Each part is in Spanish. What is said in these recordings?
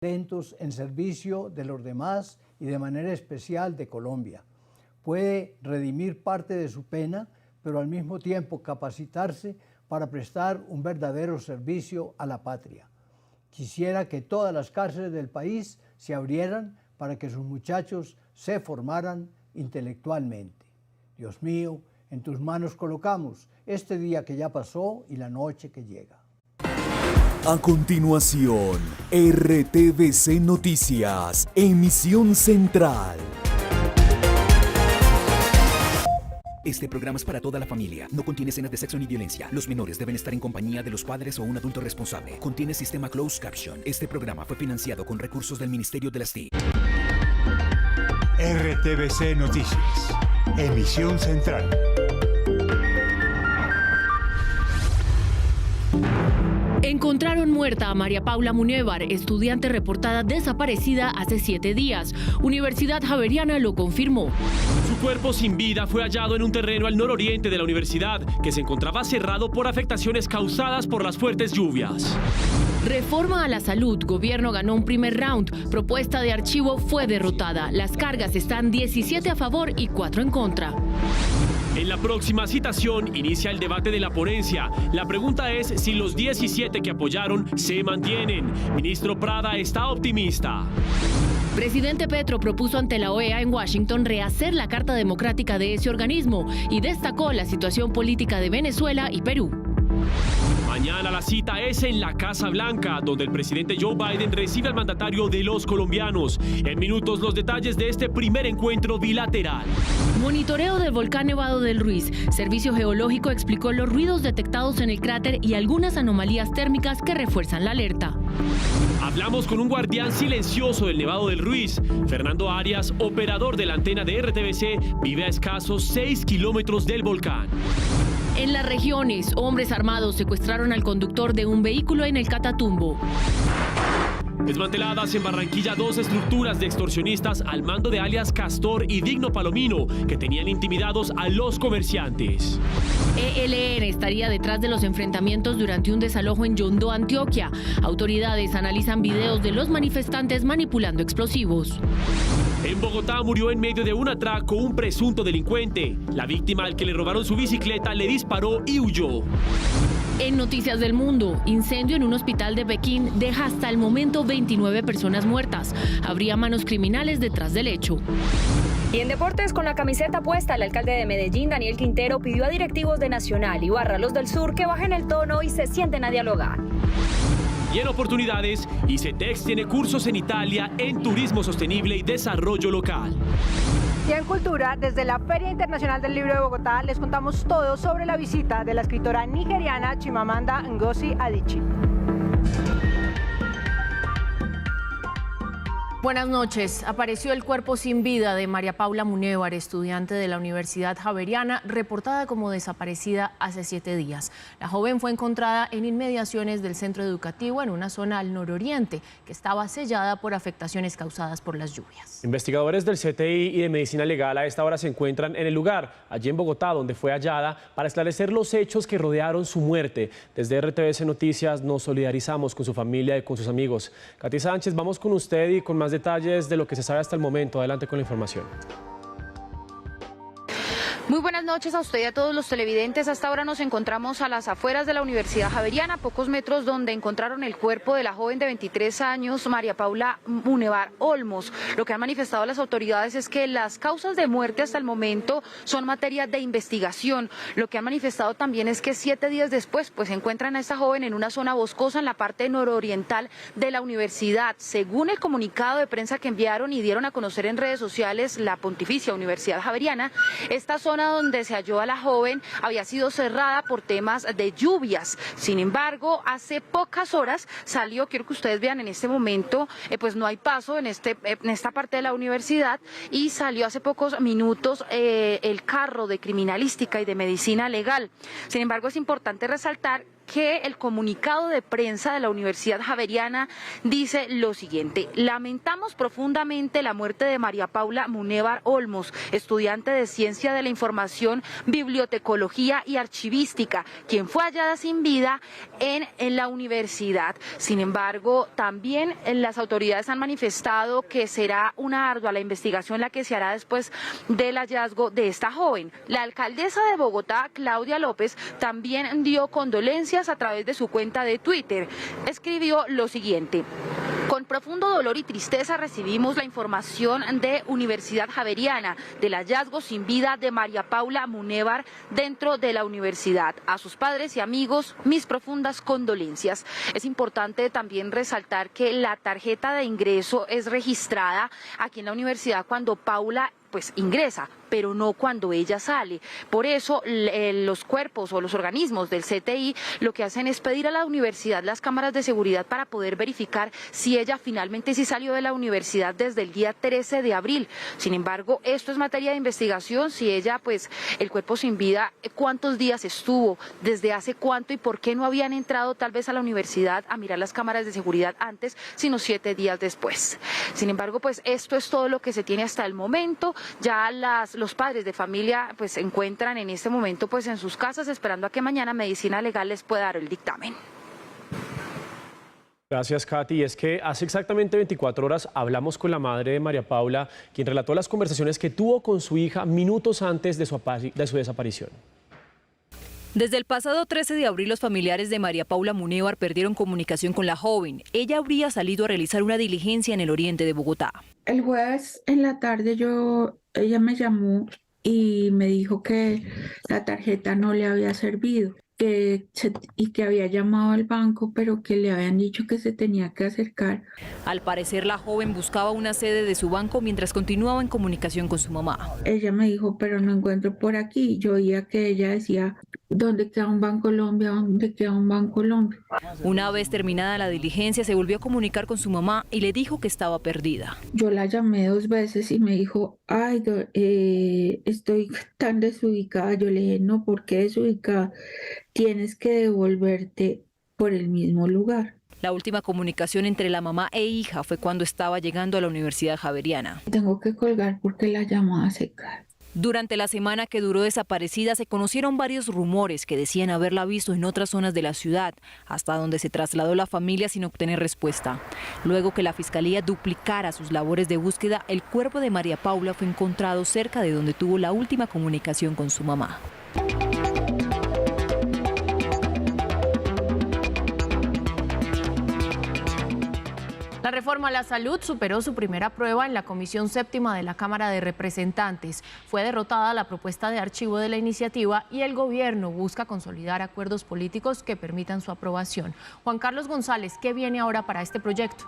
atentos en servicio de los demás y de manera especial de Colombia. Puede redimir parte de su pena, pero al mismo tiempo capacitarse para prestar un verdadero servicio a la patria. Quisiera que todas las cárceles del país se abrieran para que sus muchachos se formaran intelectualmente. Dios mío, en tus manos colocamos este día que ya pasó y la noche que llega. A continuación, RTVC Noticias, emisión central. Este programa es para toda la familia. No contiene escenas de sexo ni violencia. Los menores deben estar en compañía de los padres o un adulto responsable. Contiene sistema closed caption. Este programa fue financiado con recursos del Ministerio de las TIC. RTVC Noticias, emisión central. Encontraron muerta a María Paula Munévar, estudiante reportada desaparecida hace 7 días. Universidad Javeriana lo confirmó. Su cuerpo sin vida fue hallado en un terreno al nororiente de la universidad, que se encontraba cerrado por afectaciones causadas por las fuertes lluvias. Reforma a la salud. Gobierno ganó un primer round. Propuesta de archivo fue derrotada. Las cargas están 17 a favor y 4 en contra. En la próxima citación inicia el debate de la ponencia. La pregunta es si los 17 que apoyaron se mantienen. Ministro Prada está optimista. Presidente Petro propuso ante la OEA en Washington rehacer la Carta Democrática de ese organismo y destacó la situación política de Venezuela y Perú. Mañana la cita es en la Casa Blanca, donde el presidente Joe Biden recibe al mandatario de los colombianos. En minutos los detalles de este primer encuentro bilateral. Monitoreo del volcán Nevado del Ruiz. Servicio Geológico explicó los ruidos detectados en el cráter y algunas anomalías térmicas que refuerzan la alerta. Hablamos con un guardián silencioso del Nevado del Ruiz. Fernando Arias, operador de la antena de RTVC, vive a escasos 6 kilómetros del volcán. En las regiones, hombres armados secuestraron al conductor de un vehículo en el Catatumbo. Desmanteladas en Barranquilla 2 estructuras de extorsionistas al mando de alias Castor y Digno Palomino, que tenían intimidados a los comerciantes. ELN estaría detrás de los enfrentamientos durante un desalojo en Yondó, Antioquia. Autoridades analizan videos de los manifestantes manipulando explosivos. En Bogotá murió en medio de un atraco un presunto delincuente. La víctima al que le robaron su bicicleta le disparó y huyó. En Noticias del Mundo, incendio en un hospital de Pekín deja hasta el momento 29 personas muertas. Habría manos criminales detrás del hecho. Y en deportes, con la camiseta puesta, el alcalde de Medellín, Daniel Quintero, pidió a directivos de Nacional y Barra Los del Sur que bajen el tono y se sienten a dialogar. Y en oportunidades, ICETEX tiene cursos en Italia en turismo sostenible y desarrollo local. Y en cultura, desde la Feria Internacional del Libro de Bogotá, les contamos todo sobre la visita de la escritora nigeriana Chimamanda Ngozi Adichie. Buenas noches. Apareció el cuerpo sin vida de María Paula Munévar, estudiante de la Universidad Javeriana, reportada como desaparecida hace 7 días. La joven fue encontrada en inmediaciones del centro educativo en una zona al nororiente que estaba sellada por afectaciones causadas por las lluvias. Investigadores del CTI y de Medicina Legal a esta hora se encuentran en el lugar, allí en Bogotá, donde fue hallada, para esclarecer los hechos que rodearon su muerte. Desde RTVC Noticias nos solidarizamos con su familia y con sus amigos. Katy Sánchez, vamos con usted y con más detalles de lo que se sabe hasta el momento. Adelante con la información. Muy buenas noches a usted y a todos los televidentes. Hasta ahora nos encontramos a las afueras de la Universidad Javeriana, a pocos metros donde encontraron el cuerpo de la joven de 23 años, María Paula Munévar Olmos. Lo que han manifestado las autoridades es que las causas de muerte hasta el momento son materia de investigación. Lo que han manifestado también es que 7 días después pues encuentran a esta joven en una zona boscosa en la parte nororiental de la universidad. Según el comunicado de prensa que enviaron y dieron a conocer en redes sociales la Pontificia Universidad Javeriana, esta zona donde se halló a la joven había sido cerrada por temas de lluvias. Sin embargo, hace pocas horas salió, quiero que ustedes vean en este momento, pues no hay paso en esta parte de la universidad, y salió hace pocos minutos el carro de criminalística y de medicina legal. Sin embargo, es importante resaltar que el comunicado de prensa de la Universidad Javeriana dice lo siguiente: lamentamos profundamente la muerte de María Paula Munevar Olmos, estudiante de Ciencia de la Información, Bibliotecología y Archivística, quien fue hallada sin vida en la universidad. Sin embargo, también las autoridades han manifestado que será una ardua la investigación la que se hará después del hallazgo de esta joven. La alcaldesa de Bogotá, Claudia López, también dio condolencias a través de su cuenta de Twitter. Escribió lo siguiente: con profundo dolor y tristeza recibimos la información de Universidad Javeriana del hallazgo sin vida de María Paula Munevar dentro de la universidad. A sus padres y amigos, mis profundas condolencias. Es importante también resaltar que la tarjeta de ingreso es registrada aquí en la universidad cuando Paula ingresa, pero no cuando ella sale. Por eso los cuerpos o los organismos del CTI lo que hacen es pedir a la universidad las cámaras de seguridad para poder verificar si ella finalmente sí salió de la universidad desde el día 13 de abril. Sin embargo, esto es materia de investigación, si ella, el cuerpo sin vida, cuántos días estuvo, desde hace cuánto y por qué no habían entrado tal vez a la universidad a mirar las cámaras de seguridad antes, sino 7 días después. Sin embargo, esto es todo lo que se tiene hasta el momento. Ya los padres de familia se encuentran en este momento en sus casas esperando a que mañana Medicina Legal les pueda dar el dictamen. Gracias, Katy. Es que hace exactamente 24 horas hablamos con la madre de María Paula, quien relató las conversaciones que tuvo con su hija minutos antes de su desaparición. Desde el pasado 13 de abril, los familiares de María Paula Munevar perdieron comunicación con la joven. Ella habría salido a realizar una diligencia en el oriente de Bogotá. El jueves en la tarde ella me llamó y me dijo que la tarjeta no le había servido y que había llamado al banco, pero que le habían dicho que se tenía que acercar. Al parecer, la joven buscaba una sede de su banco mientras continuaba en comunicación con su mamá. Ella me dijo, pero no encuentro por aquí. Yo oía que ella decía, ¿dónde queda un Bancolombia? ¿Dónde queda un Bancolombia? Una vez terminada la diligencia, se volvió a comunicar con su mamá y le dijo que estaba perdida. Yo la llamé 2 veces y me dijo, ay, estoy tan desubicada. Yo le dije, no, ¿por qué desubicada? Tienes que devolverte por el mismo lugar. La última comunicación entre la mamá e hija fue cuando estaba llegando a la Universidad Javeriana. Tengo que colgar porque la llamada se cae. Durante la semana que duró desaparecida se conocieron varios rumores que decían haberla visto en otras zonas de la ciudad, hasta donde se trasladó la familia sin obtener respuesta. Luego que la Fiscalía duplicara sus labores de búsqueda, el cuerpo de María Paula fue encontrado cerca de donde tuvo la última comunicación con su mamá. La reforma a la salud superó su primera prueba en la Comisión Séptima de la Cámara de Representantes. Fue derrotada la propuesta de archivo de la iniciativa y el gobierno busca consolidar acuerdos políticos que permitan su aprobación. Juan Carlos González, ¿qué viene ahora para este proyecto?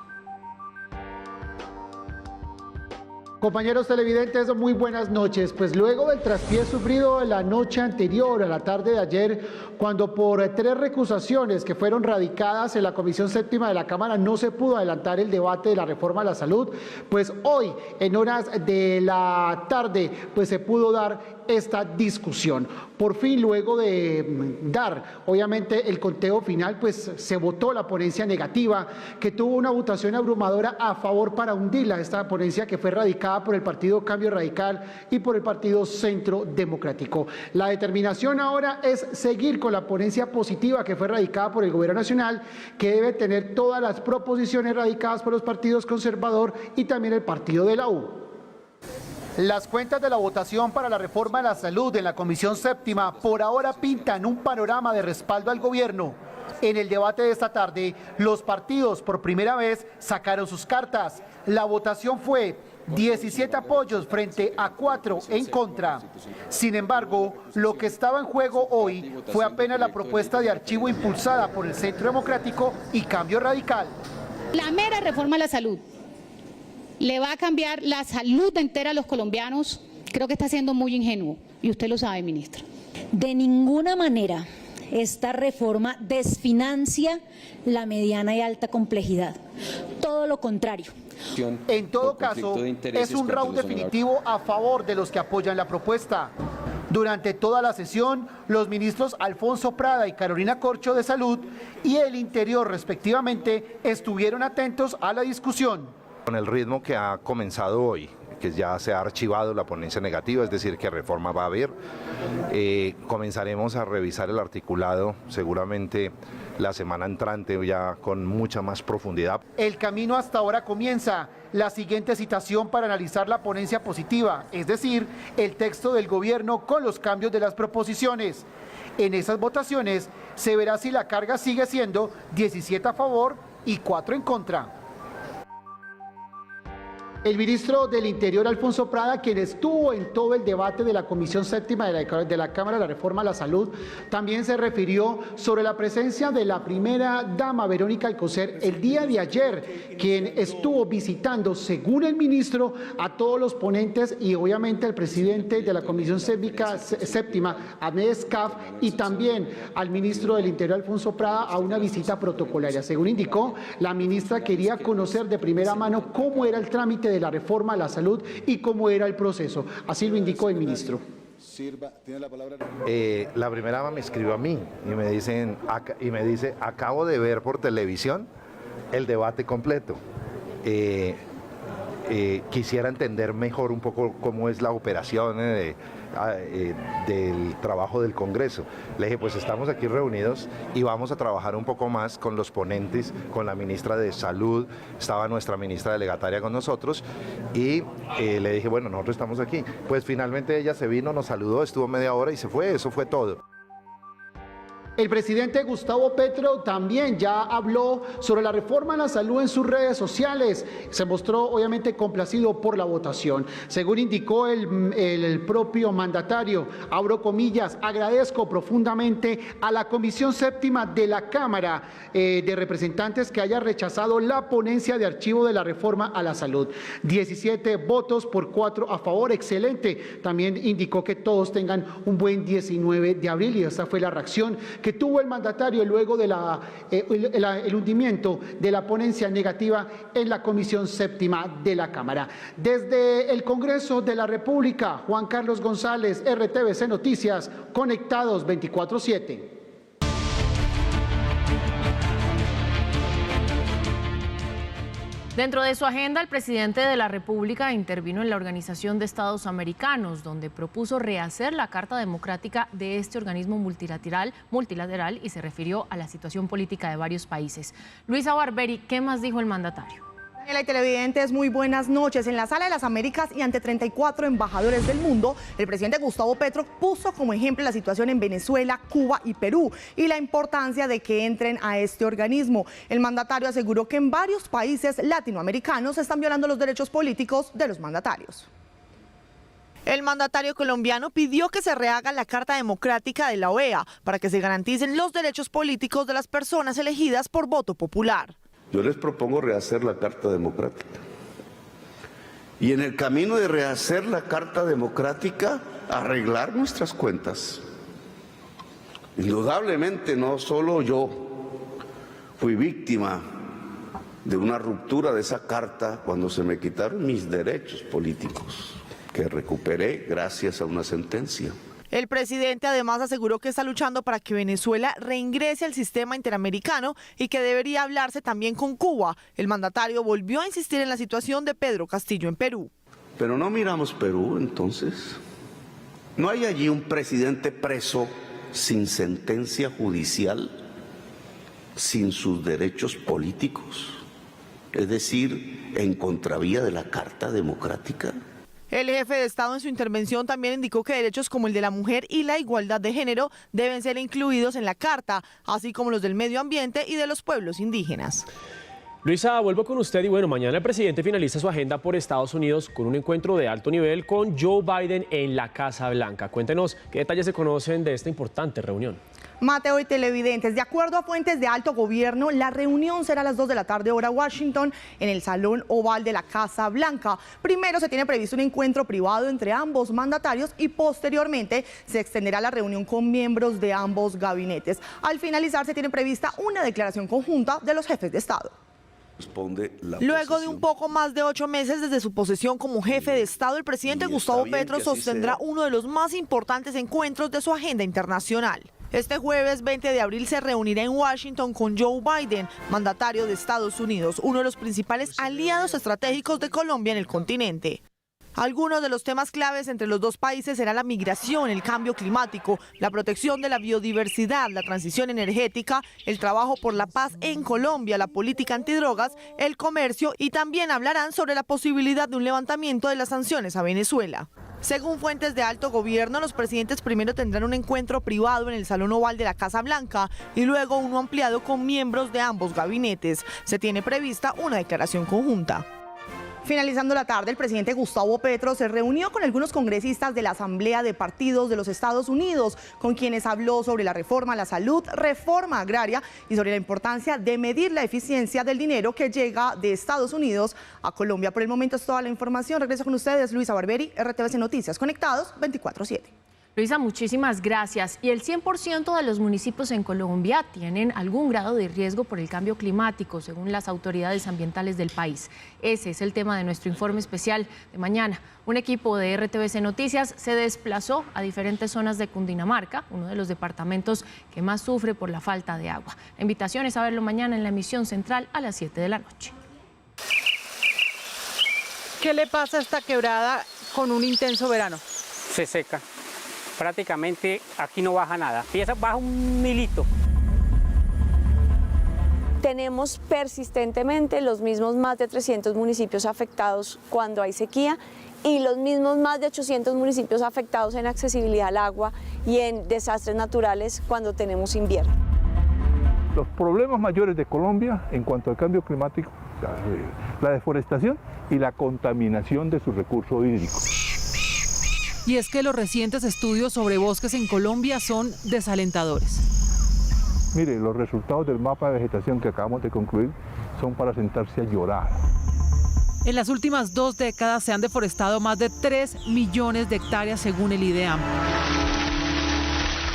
Compañeros televidentes, muy buenas noches. Pues luego del traspié sufrido la noche anterior, a la tarde de ayer, cuando por 3 recusaciones que fueron radicadas en la Comisión Séptima de la Cámara no se pudo adelantar el debate de la reforma a la salud, pues hoy, en horas de la tarde, pues se pudo dar esta discusión. Por fin, luego de dar, obviamente, el conteo final, pues se votó la ponencia negativa, que tuvo una votación abrumadora a favor para hundirla, esta ponencia que fue radicada por el Partido Cambio Radical y por el Partido Centro Democrático. La determinación ahora es seguir con la ponencia positiva que fue radicada por el Gobierno Nacional, que debe tener todas las proposiciones radicadas por los partidos conservador y también el partido de la U. Las cuentas de la votación para la reforma a la salud en la Comisión Séptima por ahora pintan un panorama de respaldo al gobierno. En el debate de esta tarde, los partidos por primera vez sacaron sus cartas. La votación fue 17 apoyos frente a 4 en contra. Sin embargo, lo que estaba en juego hoy fue apenas la propuesta de archivo impulsada por el Centro Democrático y Cambio Radical. La mera reforma a la salud le va a cambiar la salud entera a los colombianos. Creo que está siendo muy ingenuo y usted lo sabe, ministra. De ninguna manera esta reforma desfinancia la mediana y alta complejidad. Todo lo contrario. En todo caso, es un round definitivo a favor de los que apoyan la propuesta. Durante toda la sesión, los ministros Alfonso Prada y Carolina Corcho de Salud y el Interior, respectivamente, estuvieron atentos a la discusión. Con el ritmo que ha comenzado hoy, que ya se ha archivado la ponencia negativa, es decir, que reforma va a haber, comenzaremos a revisar el articulado seguramente la semana entrante ya con mucha más profundidad. El camino hasta ahora comienza. La siguiente citación para analizar la ponencia positiva, es decir, el texto del gobierno con los cambios de las proposiciones. En esas votaciones se verá si la carga sigue siendo 17 a favor y 4 en contra. El ministro del Interior, Alfonso Prada, quien estuvo en todo el debate de la Comisión Séptima de la Cámara de la Reforma a la Salud, también se refirió sobre la presencia de la primera dama, Verónica Alcocer, el día de ayer, quien estuvo visitando, según el ministro, a todos los ponentes y obviamente al presidente de la Comisión Séptima, Ahmed Escaf, y también al ministro del Interior, Alfonso Prada, a una visita protocolaria. Según indicó, la ministra quería conocer de primera mano cómo era el trámite de la reforma a la salud y cómo era el proceso. Así lo indicó el ministro. La primera dama me escribió a mí y me dice, acabo de ver por televisión el debate completo. Quisiera entender mejor un poco cómo es la operación del trabajo del Congreso. Le dije, pues estamos aquí reunidos y vamos a trabajar un poco más con los ponentes, con la ministra de Salud, estaba nuestra ministra delegataria con nosotros y le dije, bueno, nosotros estamos aquí. Pues finalmente ella se vino, nos saludó, estuvo media hora y se fue, eso fue todo. El presidente Gustavo Petro también ya habló sobre la reforma a la salud en sus redes sociales. Se mostró obviamente complacido por la votación. Según indicó el propio mandatario, abro comillas, agradezco profundamente a la Comisión Séptima de la Cámara de Representantes que haya rechazado la ponencia de archivo de la reforma a la salud. 17 votos por 4 a favor, excelente. También indicó que todos tengan un buen 19 de abril y esa fue la reacción que tuvo el mandatario luego de el hundimiento de la ponencia negativa en la Comisión Séptima de la Cámara. Desde el Congreso de la República, Juan Carlos González, RTVC Noticias, conectados 24/7. Dentro de su agenda, el presidente de la República intervino en la Organización de Estados Americanos, donde propuso rehacer la Carta Democrática de este organismo multilateral y se refirió a la situación política de varios países. Luisa Barberi, ¿qué más dijo el mandatario? Daniela y televidentes, muy buenas noches. En la Sala de las Américas y ante 34 embajadores del mundo, el presidente Gustavo Petro puso como ejemplo la situación en Venezuela, Cuba y Perú y la importancia de que entren a este organismo. El mandatario aseguró que en varios países latinoamericanos se están violando los derechos políticos de los mandatarios. El mandatario colombiano pidió que se rehaga la Carta Democrática de la OEA para que se garanticen los derechos políticos de las personas elegidas por voto popular. Yo les propongo rehacer la Carta Democrática. Y en el camino de rehacer la Carta Democrática, arreglar nuestras cuentas. Indudablemente no solo yo fui víctima de una ruptura de esa carta cuando se me quitaron mis derechos políticos, que recuperé gracias a una sentencia. El presidente además aseguró que está luchando para que Venezuela reingrese al sistema interamericano y que debería hablarse también con Cuba. El mandatario volvió a insistir en la situación de Pedro Castillo en Perú. Pero no miramos Perú entonces. ¿No hay allí un presidente preso sin sentencia judicial, sin sus derechos políticos? Es decir, en contravía de la Carta Democrática. El jefe de Estado en su intervención también indicó que derechos como el de la mujer y la igualdad de género deben ser incluidos en la Carta, así como los del medio ambiente y de los pueblos indígenas. Luisa, vuelvo con usted y bueno, mañana el presidente finaliza su agenda por Estados Unidos con un encuentro de alto nivel con Joe Biden en la Casa Blanca. Cuéntenos qué detalles se conocen de esta importante reunión. Mateo y televidentes, de acuerdo a fuentes de alto gobierno, la reunión será a las 2 de la tarde hora Washington en el Salón Oval de la Casa Blanca. Primero se tiene previsto un encuentro privado entre ambos mandatarios y posteriormente se extenderá la reunión con miembros de ambos gabinetes. Al finalizar se tiene prevista una declaración conjunta de los jefes de Estado. Luego de un poco más de 8 meses desde su posesión como jefe de Estado, el presidente Gustavo Petro sostendrá uno de los más importantes encuentros de su agenda internacional. Este jueves 20 de abril se reunirá en Washington con Joe Biden, mandatario de Estados Unidos, uno de los principales aliados estratégicos de Colombia en el continente. Algunos de los temas claves entre los dos países serán la migración, el cambio climático, la protección de la biodiversidad, la transición energética, el trabajo por la paz en Colombia, la política antidrogas, el comercio y también hablarán sobre la posibilidad de un levantamiento de las sanciones a Venezuela. Según fuentes de alto gobierno, los presidentes primero tendrán un encuentro privado en el Salón Oval de la Casa Blanca y luego uno ampliado con miembros de ambos gabinetes. Se tiene prevista una declaración conjunta. Finalizando la tarde, el presidente Gustavo Petro se reunió con algunos congresistas de la Asamblea de Partidos de los Estados Unidos, con quienes habló sobre la reforma a la salud, reforma agraria y sobre la importancia de medir la eficiencia del dinero que llega de Estados Unidos a Colombia. Por el momento es toda la información. Regreso con ustedes, Luisa Barberi, RTVC Noticias, conectados 24/7. Luisa, muchísimas gracias. Y el 100% de los municipios en Colombia tienen algún grado de riesgo por el cambio climático, según las autoridades ambientales del país. Ese es el tema de nuestro informe especial de mañana. Un equipo de RTVC Noticias se desplazó a diferentes zonas de Cundinamarca, uno de los departamentos que más sufre por la falta de agua. La invitación es a verlo mañana en la emisión central a las 7 de la noche. ¿Qué le pasa a esta quebrada con un intenso verano? Se seca. Prácticamente aquí no baja nada, baja un milito. Tenemos persistentemente los mismos más de 300 municipios afectados cuando hay sequía y los mismos más de 800 municipios afectados en accesibilidad al agua y en desastres naturales cuando tenemos invierno. Los problemas mayores de Colombia en cuanto al cambio climático, la deforestación y la contaminación de sus recursos hídricos. Y es que los recientes estudios sobre bosques en Colombia son desalentadores. Mire, los resultados del mapa de vegetación que acabamos de concluir son para sentarse a llorar. En las últimas 2 décadas se han deforestado más de 3 millones de hectáreas según el IDEAM.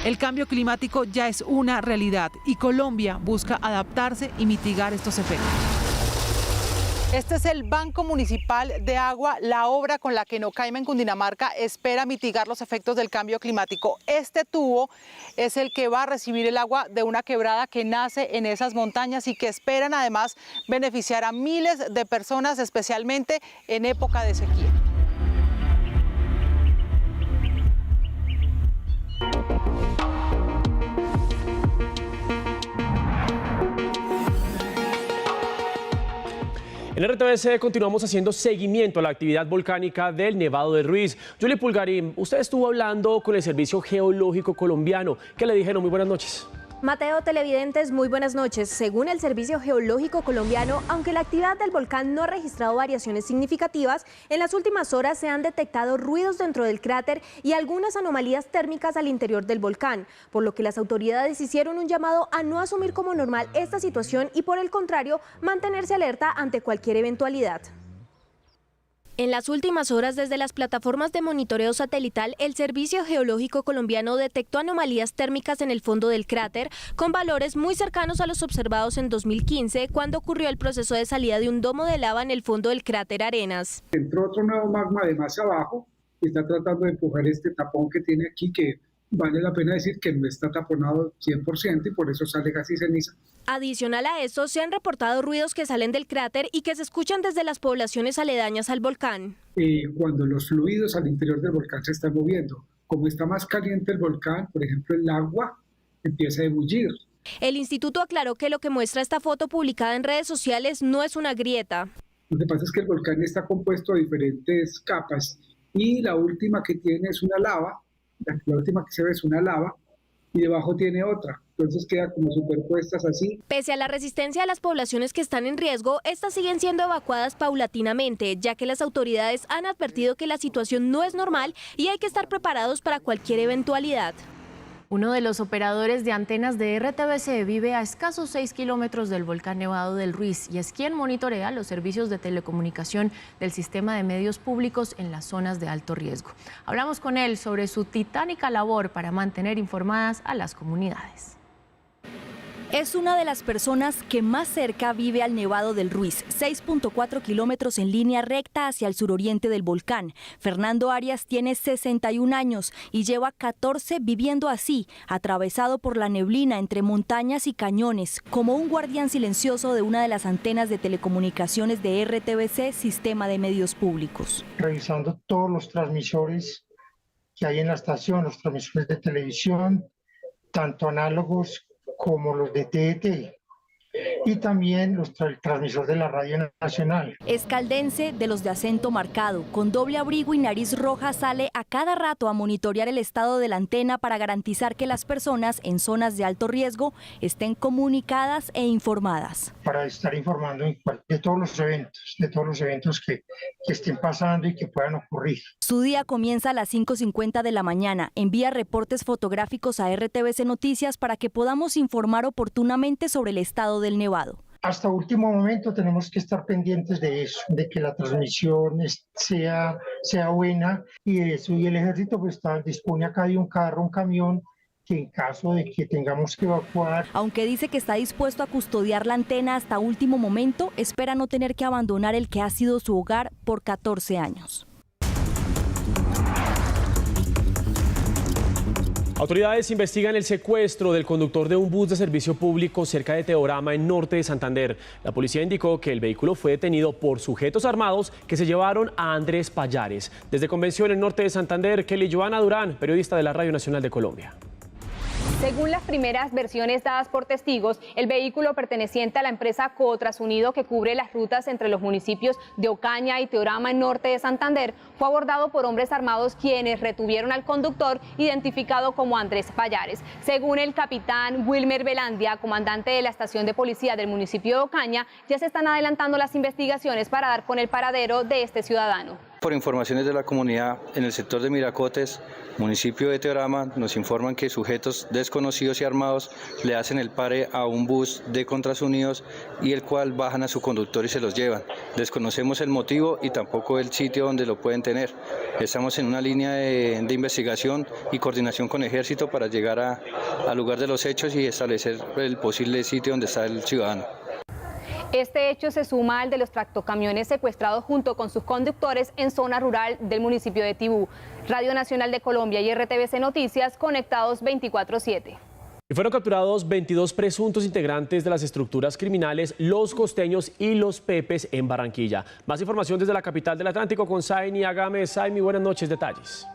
El cambio climático ya es una realidad y Colombia busca adaptarse y mitigar estos efectos. Este es el Banco Municipal de Agua, la obra con la que Nocaima en Cundinamarca espera mitigar los efectos del cambio climático. Este tubo es el que va a recibir el agua de una quebrada que nace en esas montañas y que esperan además beneficiar a miles de personas, especialmente en época de sequía. En RTVC continuamos haciendo seguimiento a la actividad volcánica del Nevado de Ruiz. Yuli Pulgarín, usted estuvo hablando con el Servicio Geológico Colombiano. ¿Qué le dijeron? Muy buenas noches. Mateo, televidentes, muy buenas noches. Según el Servicio Geológico Colombiano, aunque la actividad del volcán no ha registrado variaciones significativas, en las últimas horas se han detectado ruidos dentro del cráter y algunas anomalías térmicas al interior del volcán, por lo que las autoridades hicieron un llamado a no asumir como normal esta situación y, por el contrario, mantenerse alerta ante cualquier eventualidad. En las últimas horas, desde las plataformas de monitoreo satelital, el Servicio Geológico Colombiano detectó anomalías térmicas en el fondo del cráter, con valores muy cercanos a los observados en 2015, cuando ocurrió el proceso de salida de un domo de lava en el fondo del cráter Arenas. Entró otro nuevo magma de más abajo y está tratando de empujar este tapón que tiene aquí, que vale la pena decir que no está taponado 100% y por eso sale gas y ceniza. Adicional a esto, se han reportado ruidos que salen del cráter y que se escuchan desde las poblaciones aledañas al volcán. Cuando los fluidos al interior del volcán se están moviendo, como está más caliente el volcán, por ejemplo el agua empieza a ebullir. El instituto aclaró que lo que muestra esta foto publicada en redes sociales no es una grieta. Lo que pasa es que el volcán está compuesto de diferentes capas y la última que tiene es una lava, la última que se ve es una lava y debajo tiene otra. Entonces queda como superpuestas así. Pese a la resistencia de las poblaciones que están en riesgo, estas siguen siendo evacuadas paulatinamente, ya que las autoridades han advertido que la situación no es normal y hay que estar preparados para cualquier eventualidad. Uno de los operadores de antenas de RTVC vive a escasos 6 kilómetros del volcán Nevado del Ruiz y es quien monitorea los servicios de telecomunicación del sistema de medios públicos en las zonas de alto riesgo. Hablamos con él sobre su titánica labor para mantener informadas a las comunidades. Es una de las personas que más cerca vive al Nevado del Ruiz, 6.4 kilómetros en línea recta hacia el suroriente del volcán. Fernando Arias tiene 61 años y lleva 14 viviendo así, atravesado por la neblina entre montañas y cañones, como un guardián silencioso de una de las antenas de telecomunicaciones de RTBC, Sistema de Medios Públicos. Revisando todos los transmisores que hay en la estación, los transmisores de televisión, tanto análogos como los de TDT, y también el transmisor de la Radio Nacional. Es caldense, de los de acento marcado, con doble abrigo y nariz roja, sale a cada rato a monitorear el estado de la antena para garantizar que las personas en zonas de alto riesgo estén comunicadas e informadas. Para estar informando de todos los eventos que estén pasando y que puedan ocurrir. Su día comienza a las 5:50 de la mañana. Envía reportes fotográficos a RTBC Noticias para que podamos informar oportunamente sobre el estado del Nevado. Hasta último momento tenemos que estar pendientes de eso, de que la transmisión sea buena, y eso, y el ejército pues dispone acá de un carro, un camión, que en caso de que tengamos que evacuar. Aunque dice que está dispuesto a custodiar la antena hasta último momento, espera no tener que abandonar el que ha sido su hogar por 14 años. Autoridades investigan el secuestro del conductor de un bus de servicio público cerca de Teorama, en norte de Santander. La policía indicó que el vehículo fue detenido por sujetos armados que se llevaron a Andrés Pallares. Desde Convención, en norte de Santander, Kelly Joana Durán, periodista de la Radio Nacional de Colombia. Según las primeras versiones dadas por testigos, el vehículo perteneciente a la empresa Cotrasunido, que cubre las rutas entre los municipios de Ocaña y Teorama, en norte de Santander, fue abordado por hombres armados, quienes retuvieron al conductor, identificado como Andrés Pallares. Según el capitán Wilmer Velandia, comandante de la estación de policía del municipio de Ocaña, ya se están adelantando las investigaciones para dar con el paradero de este ciudadano. Por informaciones de la comunidad en el sector de Miracotes, municipio de Teorama, nos informan que sujetos desconocidos y armados le hacen el pare a un bus de Contrasunidos, y el cual bajan a su conductor y se los llevan. Desconocemos el motivo y tampoco el sitio donde lo pueden tener. Estamos en una línea de investigación y coordinación con Ejército para llegar al lugar de los hechos y establecer el posible sitio donde está el ciudadano. Este hecho se suma al de los tractocamiones secuestrados junto con sus conductores en zona rural del municipio de Tibú. Radio Nacional de Colombia y RTBC Noticias, conectados 24/7. Y fueron capturados 22 presuntos integrantes de las estructuras criminales Los Costeños y Los Pepes en Barranquilla. Más información desde la capital del Atlántico con Saini Agame. Saini, buenas noches, detalles.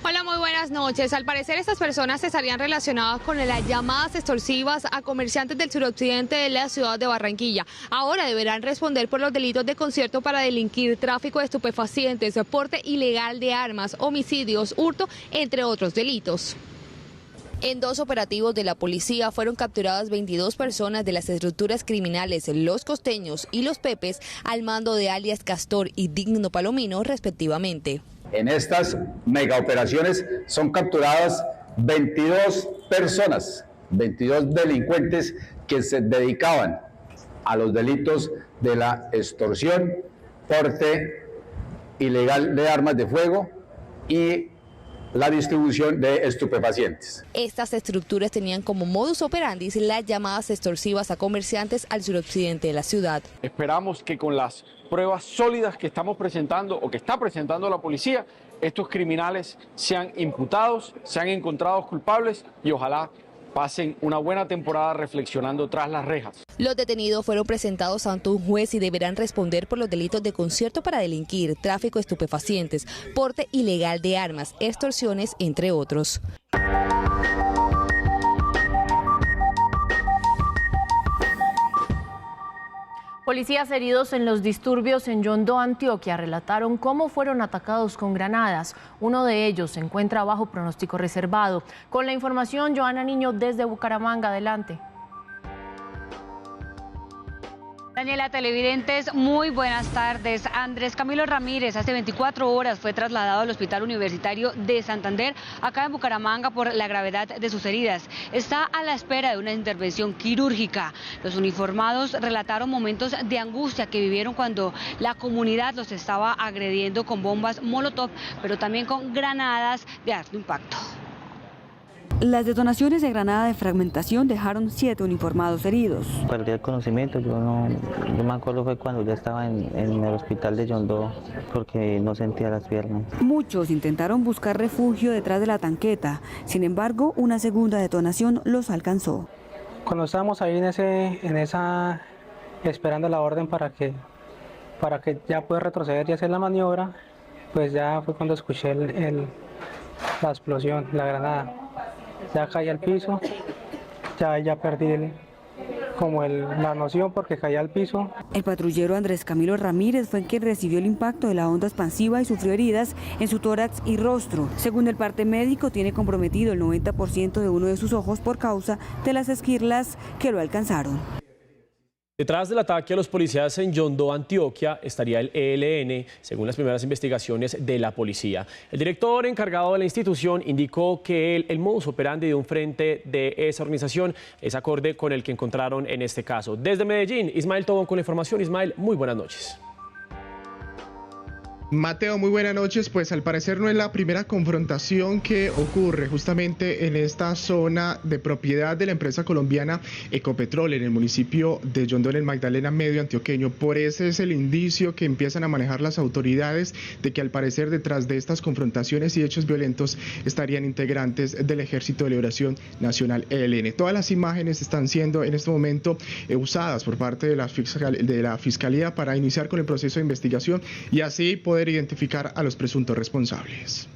Hola, muy buenas noches. Al parecer, estas personas estarían relacionadas con las llamadas extorsivas a comerciantes del suroccidente de la ciudad de Barranquilla. Ahora deberán responder por los delitos de concierto para delinquir, tráfico de estupefacientes, porte ilegal de armas, homicidios, hurto, entre otros delitos. En 2 operativos de la policía fueron capturadas 22 personas de las estructuras criminales Los Costeños y Los Pepes, al mando de alias Castor y Digno Palomino, respectivamente. En estas megaoperaciones son capturadas 22 personas, 22 delincuentes que se dedicaban a los delitos de la extorsión, porte ilegal de armas de fuego y la distribución de estupefacientes. Estas estructuras tenían como modus operandi las llamadas extorsivas a comerciantes al suroccidente de la ciudad. Esperamos que con las pruebas sólidas que estamos presentando o que está presentando la policía, estos criminales sean imputados, sean encontrados culpables y ojalá pasen una buena temporada reflexionando tras las rejas. Los detenidos fueron presentados ante un juez y deberán responder por los delitos de concierto para delinquir, tráfico de estupefacientes, porte ilegal de armas, extorsiones, entre otros. Policías heridos en los disturbios en Yondó, Antioquia, relataron cómo fueron atacados con granadas. Uno de ellos se encuentra bajo pronóstico reservado. Con la información, Joana Niño desde Bucaramanga. Adelante. Daniela, televidentes, muy buenas tardes. Andrés Camilo Ramírez hace 24 horas fue trasladado al Hospital Universitario de Santander, acá en Bucaramanga, por la gravedad de sus heridas. Está a la espera de una intervención quirúrgica. Los uniformados relataron momentos de angustia que vivieron cuando la comunidad los estaba agrediendo con bombas Molotov, pero también con granadas de alto impacto. Las detonaciones de granada de fragmentación dejaron 7 uniformados heridos. Perdí el conocimiento, yo me acuerdo fue cuando ya estaba en el hospital de Yondó, porque no sentía las piernas. Muchos intentaron buscar refugio detrás de la tanqueta, sin embargo, una segunda detonación los alcanzó. Cuando estábamos ahí esperando la orden para que ya pueda retroceder y hacer la maniobra, pues ya fue cuando escuché la explosión, la granada. Ya caí al piso, ya perdí la noción porque caí al piso. El patrullero Andrés Camilo Ramírez fue quien recibió el impacto de la onda expansiva y sufrió heridas en su tórax y rostro. Según el parte médico, tiene comprometido el 90% de uno de sus ojos por causa de las esquirlas que lo alcanzaron. Detrás del ataque a los policías en Yondó, Antioquia, estaría el ELN, según las primeras investigaciones de la policía. El director encargado de la institución indicó que el modus operandi de un frente de esa organización es acorde con el que encontraron en este caso. Desde Medellín, Ismael Tobón con la información. Ismael, muy buenas noches. Mateo, muy buenas noches. Pues al parecer no es la primera confrontación que ocurre justamente en esta zona de propiedad de la empresa colombiana Ecopetrol en el municipio de Yondó, en el Magdalena Medio antioqueño. Por ese es el indicio que empiezan a manejar las autoridades de que al parecer detrás de estas confrontaciones y hechos violentos estarían integrantes del Ejército de Liberación Nacional ELN. Todas las imágenes están siendo en este momento usadas por parte de la Fiscalía para iniciar con el proceso de investigación y así poder identificar a los presuntos responsables.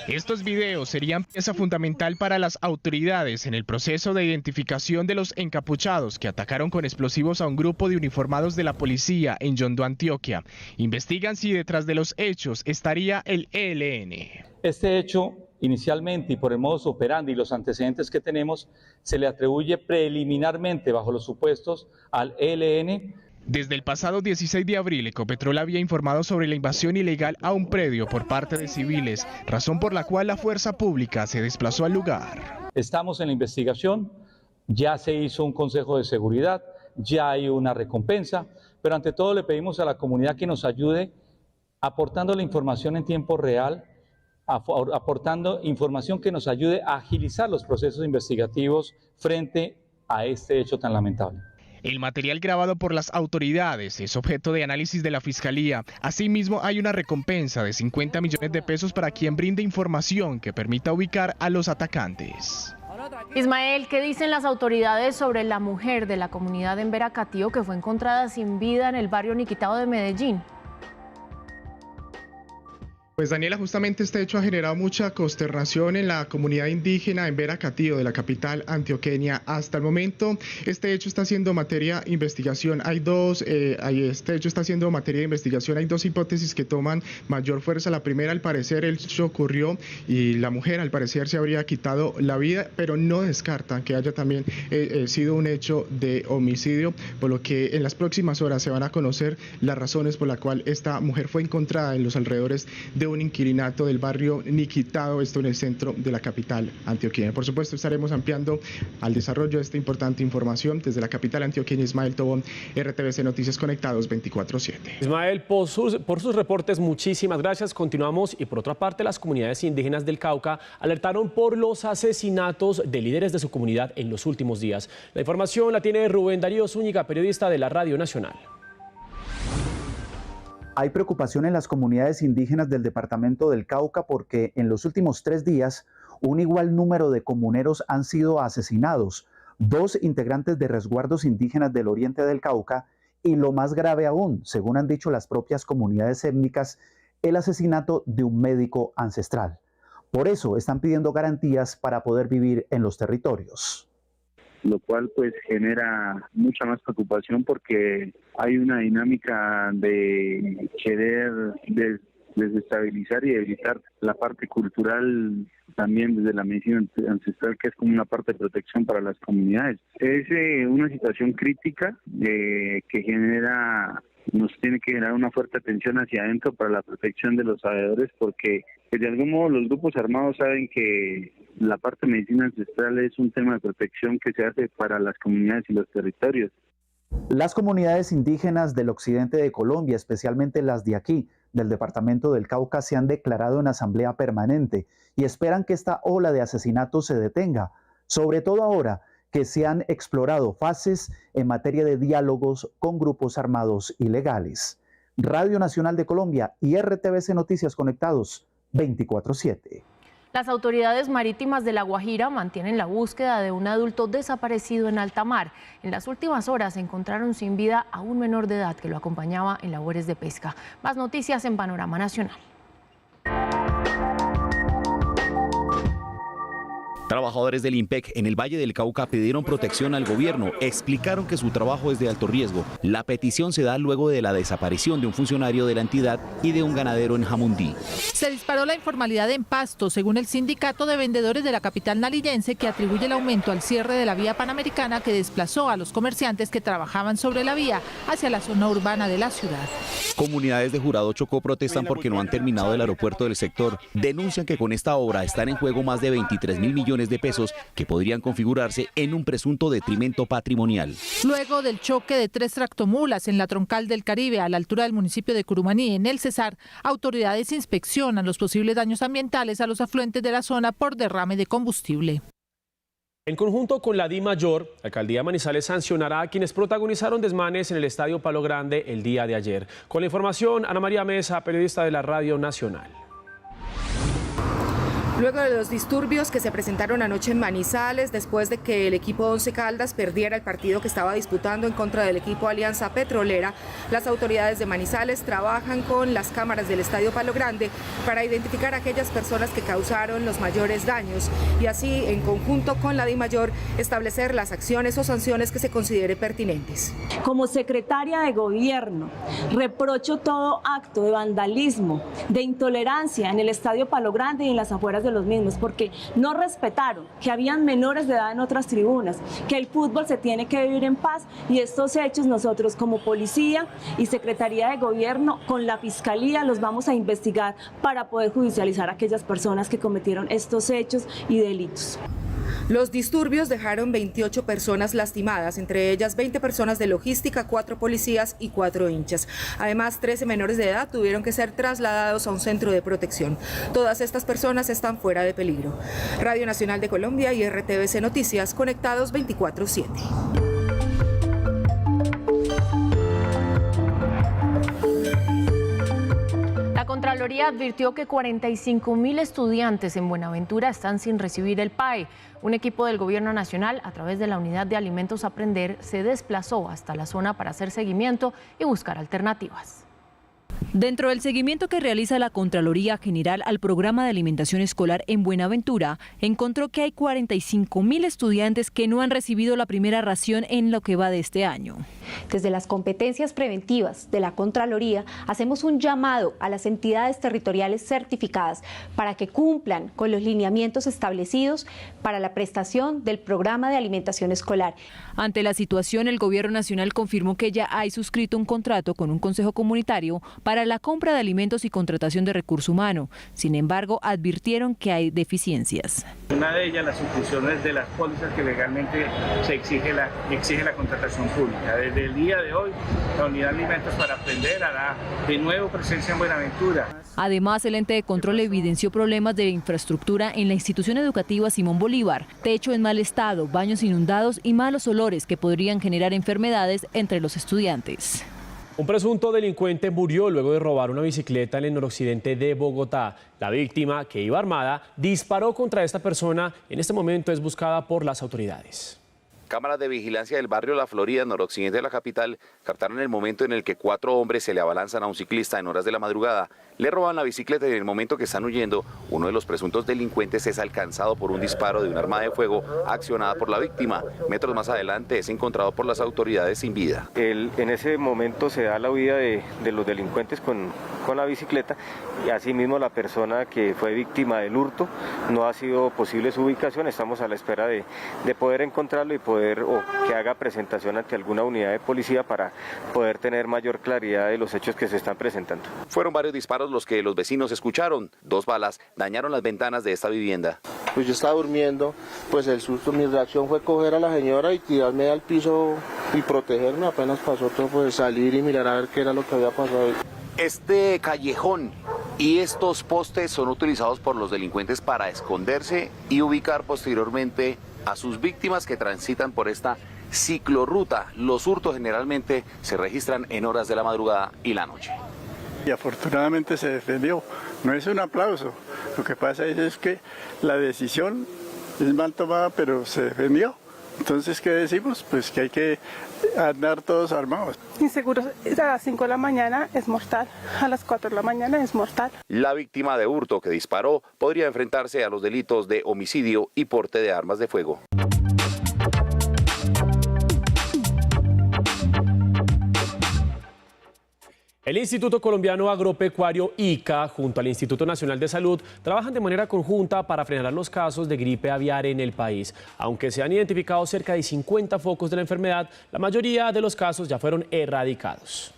Estos videos serían pieza fundamental para las autoridades en el proceso de identificación de los encapuchados que atacaron con explosivos a un grupo de uniformados de la policía en Yondó, Antioquia. Investigan si detrás de los hechos estaría el ELN. Este hecho, inicialmente y por el modus operandi y los antecedentes que tenemos, se le atribuye preliminarmente bajo los supuestos al ELN. Desde el pasado 16 de abril, Ecopetrol había informado sobre la invasión ilegal a un predio por parte de civiles, razón por la cual la fuerza pública se desplazó al lugar. Estamos en la investigación, ya se hizo un consejo de seguridad, ya hay una recompensa, pero ante todo le pedimos a la comunidad que nos ayude aportando la información en tiempo real, aportando información que nos ayude a agilizar los procesos investigativos frente a este hecho tan lamentable. El material grabado por las autoridades es objeto de análisis de la Fiscalía. Asimismo, hay una recompensa de 50 millones de pesos para quien brinde información que permita ubicar a los atacantes. Ismael, ¿qué dicen las autoridades sobre la mujer de la comunidad en Veracatío que fue encontrada sin vida en el barrio Niquitao de Medellín? Pues Daniela, justamente este hecho ha generado mucha consternación en la comunidad indígena en Veracatío de la capital antioqueña. Hasta el momento este hecho está siendo materia de investigación. Hay dos hipótesis que toman mayor fuerza. La primera, al parecer el hecho ocurrió y la mujer al parecer se habría quitado la vida, pero no descartan que haya también sido un hecho de homicidio, por lo que en las próximas horas se van a conocer las razones por las cuales esta mujer fue encontrada en los alrededores de un inquilinato del barrio Niquitao, esto en el centro de la capital antioqueña. Por supuesto, estaremos ampliando al desarrollo de esta importante información desde la capital antioqueña. Ismael Tobón, RTVC Noticias Conectados 24/7. Ismael, por sus reportes, muchísimas gracias. Continuamos y por otra parte, las comunidades indígenas del Cauca alertaron por los asesinatos de líderes de su comunidad en los últimos días. La información la tiene Rubén Darío Zúñiga, periodista de la Radio Nacional. Hay preocupación en las comunidades indígenas del departamento del Cauca porque en los últimos 3 días un igual número de comuneros han sido asesinados, 2 integrantes de resguardos indígenas del oriente del Cauca y lo más grave aún, según han dicho las propias comunidades étnicas, el asesinato de un médico ancestral. Por eso están pidiendo garantías para poder vivir en los territorios. Lo cual pues genera mucha más preocupación porque hay una dinámica de querer desestabilizar y evitar la parte cultural también desde la medicina ancestral, que es como una parte de protección para las comunidades. Es una situación crítica que nos tiene que generar una fuerte atención hacia adentro para la protección de los sabedores, porque de algún modo los grupos armados saben que la parte de medicina ancestral es un tema de protección que se hace para las comunidades y los territorios. Las comunidades indígenas del occidente de Colombia, especialmente las de aquí, del departamento del Cauca se han declarado en asamblea permanente y esperan que esta ola de asesinatos se detenga, sobre todo ahora que se han explorado fases en materia de diálogos con grupos armados ilegales. Radio Nacional de Colombia y RTVC Noticias conectados 24/7. Las autoridades marítimas de La Guajira mantienen la búsqueda de un adulto desaparecido en alta mar. En las últimas horas encontraron sin vida a un menor de edad que lo acompañaba en labores de pesca. Más noticias en Panorama Nacional. Trabajadores del IMPEC en el Valle del Cauca pidieron protección al gobierno, explicaron que su trabajo es de alto riesgo. La petición se da luego de la desaparición de un funcionario de la entidad y de un ganadero en Jamundí. Se disparó la informalidad en Pasto, según el sindicato de vendedores de la capital nariñense, que atribuye el aumento al cierre de la vía panamericana que desplazó a los comerciantes que trabajaban sobre la vía hacia la zona urbana de la ciudad. Comunidades de Jurado Chocó protestan porque no han terminado el aeropuerto del sector. Denuncian que con esta obra están en juego más de 23.000 millones de pesos que podrían configurarse en un presunto detrimento patrimonial. Luego del choque de 3 tractomulas en la troncal del Caribe a la altura del municipio de Curumaní, en el Cesar, autoridades inspeccionan los posibles daños ambientales a los afluentes de la zona por derrame de combustible. En conjunto con la DIMAYOR, la Alcaldía Manizales sancionará a quienes protagonizaron desmanes en el Estadio Palo Grande el día de ayer. Con la información, Ana María Mesa, periodista de la Radio Nacional. Luego de los disturbios que se presentaron anoche en Manizales, después de que el equipo Once Caldas perdiera el partido que estaba disputando en contra del equipo Alianza Petrolera, las autoridades de Manizales trabajan con las cámaras del Estadio Palo Grande para identificar a aquellas personas que causaron los mayores daños y así, en conjunto con la DIMAYOR, establecer las acciones o sanciones que se considere pertinentes. Como secretaria de Gobierno, reprocho todo acto de vandalismo, de intolerancia en el Estadio Palo Grande y en las afueras de los mismos, porque no respetaron que habían menores de edad en otras tribunas, que el fútbol se tiene que vivir en paz, y estos hechos nosotros como policía y Secretaría de Gobierno con la Fiscalía los vamos a investigar para poder judicializar a aquellas personas que cometieron estos hechos y delitos. Los disturbios dejaron 28 personas lastimadas, entre ellas 20 personas de logística, 4 policías y 4 hinchas. Además, 13 menores de edad tuvieron que ser trasladados a un centro de protección. Todas estas personas están fuera de peligro. Radio Nacional de Colombia y RTVC Noticias, conectados 24/7. La Contraloría advirtió que 45.000 estudiantes en Buenaventura están sin recibir el PAE. Un equipo del Gobierno Nacional, a través de la Unidad de Alimentos Aprender, se desplazó hasta la zona para hacer seguimiento y buscar alternativas. Dentro del seguimiento que realiza la Contraloría General al programa de alimentación escolar en Buenaventura, encontró que hay 45.000 estudiantes que no han recibido la primera ración en lo que va de este año. Desde las competencias preventivas de la Contraloría, hacemos un llamado a las entidades territoriales certificadas para que cumplan con los lineamientos establecidos para la prestación del programa de alimentación escolar. Ante la situación, el Gobierno Nacional confirmó que ya hay suscrito un contrato con un consejo comunitario para la compra de alimentos y contratación de recurso humano. Sin embargo, advirtieron que hay deficiencias. Una de ellas, las suscripciones de las pólizas que legalmente se exige la contratación pública. Desde el día de hoy, la Unidad de Alimentos para Aprender hará de nuevo presencia en Buenaventura. Además, el ente de control evidenció problemas de infraestructura en la institución educativa Simón Bolívar, techo en mal estado, baños inundados y malos olores que podrían generar enfermedades entre los estudiantes. Un presunto delincuente murió luego de robar una bicicleta en el noroccidente de Bogotá. La víctima, que iba armada, disparó contra esta persona. En este momento es buscada por las autoridades. Cámaras de vigilancia del barrio La Florida, noroccidente de la capital, captaron el momento en el que 4 hombres se le abalanzan a un ciclista en horas de la madrugada, le roban la bicicleta y en el momento que están huyendo, uno de los presuntos delincuentes es alcanzado por un disparo de un arma de fuego accionada por la víctima. Metros más adelante es encontrado por las autoridades sin vida. En ese momento se da la huida de los delincuentes con la bicicleta y asimismo la persona que fue víctima del hurto no ha sido posible su ubicación. Estamos a la espera de poder encontrarlo y poder poder o que haga presentación ante alguna unidad de policía para poder tener mayor claridad de los hechos que se están presentando. Fueron varios disparos los que los vecinos escucharon. 2 balas dañaron las ventanas de esta vivienda. Pues yo estaba durmiendo, pues el susto, mi reacción fue coger a la señora y tirarme al piso y protegerme. Apenas pasó todo, pues salir y mirar a ver qué era lo que había pasado. Este callejón y estos postes son utilizados por los delincuentes para esconderse y ubicar posteriormente a sus víctimas que transitan por esta ciclorruta. Los hurtos generalmente se registran en horas de la madrugada y la noche. Y afortunadamente se defendió. No es un aplauso. Lo que pasa es que la decisión es mal tomada, pero se defendió. Entonces, ¿qué decimos? Pues que hay que andar todos armados. Inseguro a las 5 de la mañana es mortal, a las 4 de la mañana es mortal. La víctima de hurto que disparó podría enfrentarse a los delitos de homicidio y porte de armas de fuego. El Instituto Colombiano Agropecuario ICA junto al Instituto Nacional de Salud trabajan de manera conjunta para frenar los casos de gripe aviar en el país. Aunque se han identificado cerca de 50 focos de la enfermedad, la mayoría de los casos ya fueron erradicados.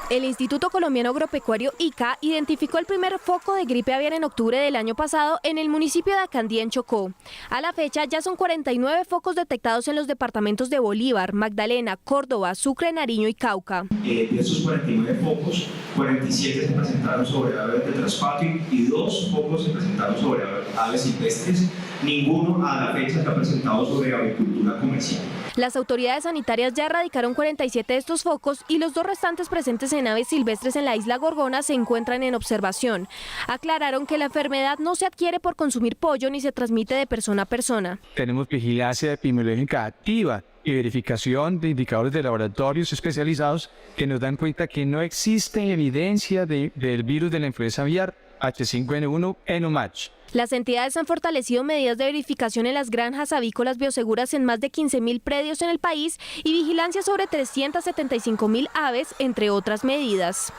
El Instituto Colombiano Agropecuario ICA identificó el primer foco de gripe aviar en octubre del año pasado en el municipio de Acandía, en Chocó. A la fecha ya son 49 focos detectados en los departamentos de Bolívar, Magdalena, Córdoba, Sucre, Nariño y Cauca. De esos 49 focos, 47 se presentaron sobre aves de traspatio y 2 focos se presentaron sobre aves silvestres. Ninguno a la fecha se ha presentado sobre avicultura comercial. Las autoridades sanitarias ya erradicaron 47 de estos focos y los 2 restantes presentes en aves silvestres en la isla Gorgona se encuentran en observación. Aclararon que la enfermedad no se adquiere por consumir pollo ni se transmite de persona a persona. Tenemos vigilancia epidemiológica activa y verificación de indicadores de laboratorios especializados que nos dan cuenta que no existe evidencia del virus de la influenza aviar H5N1 en UMACH. Las entidades han fortalecido medidas de verificación en las granjas avícolas bioseguras en más de 15.000 predios en el país y vigilancia sobre 375.000 aves, entre otras medidas.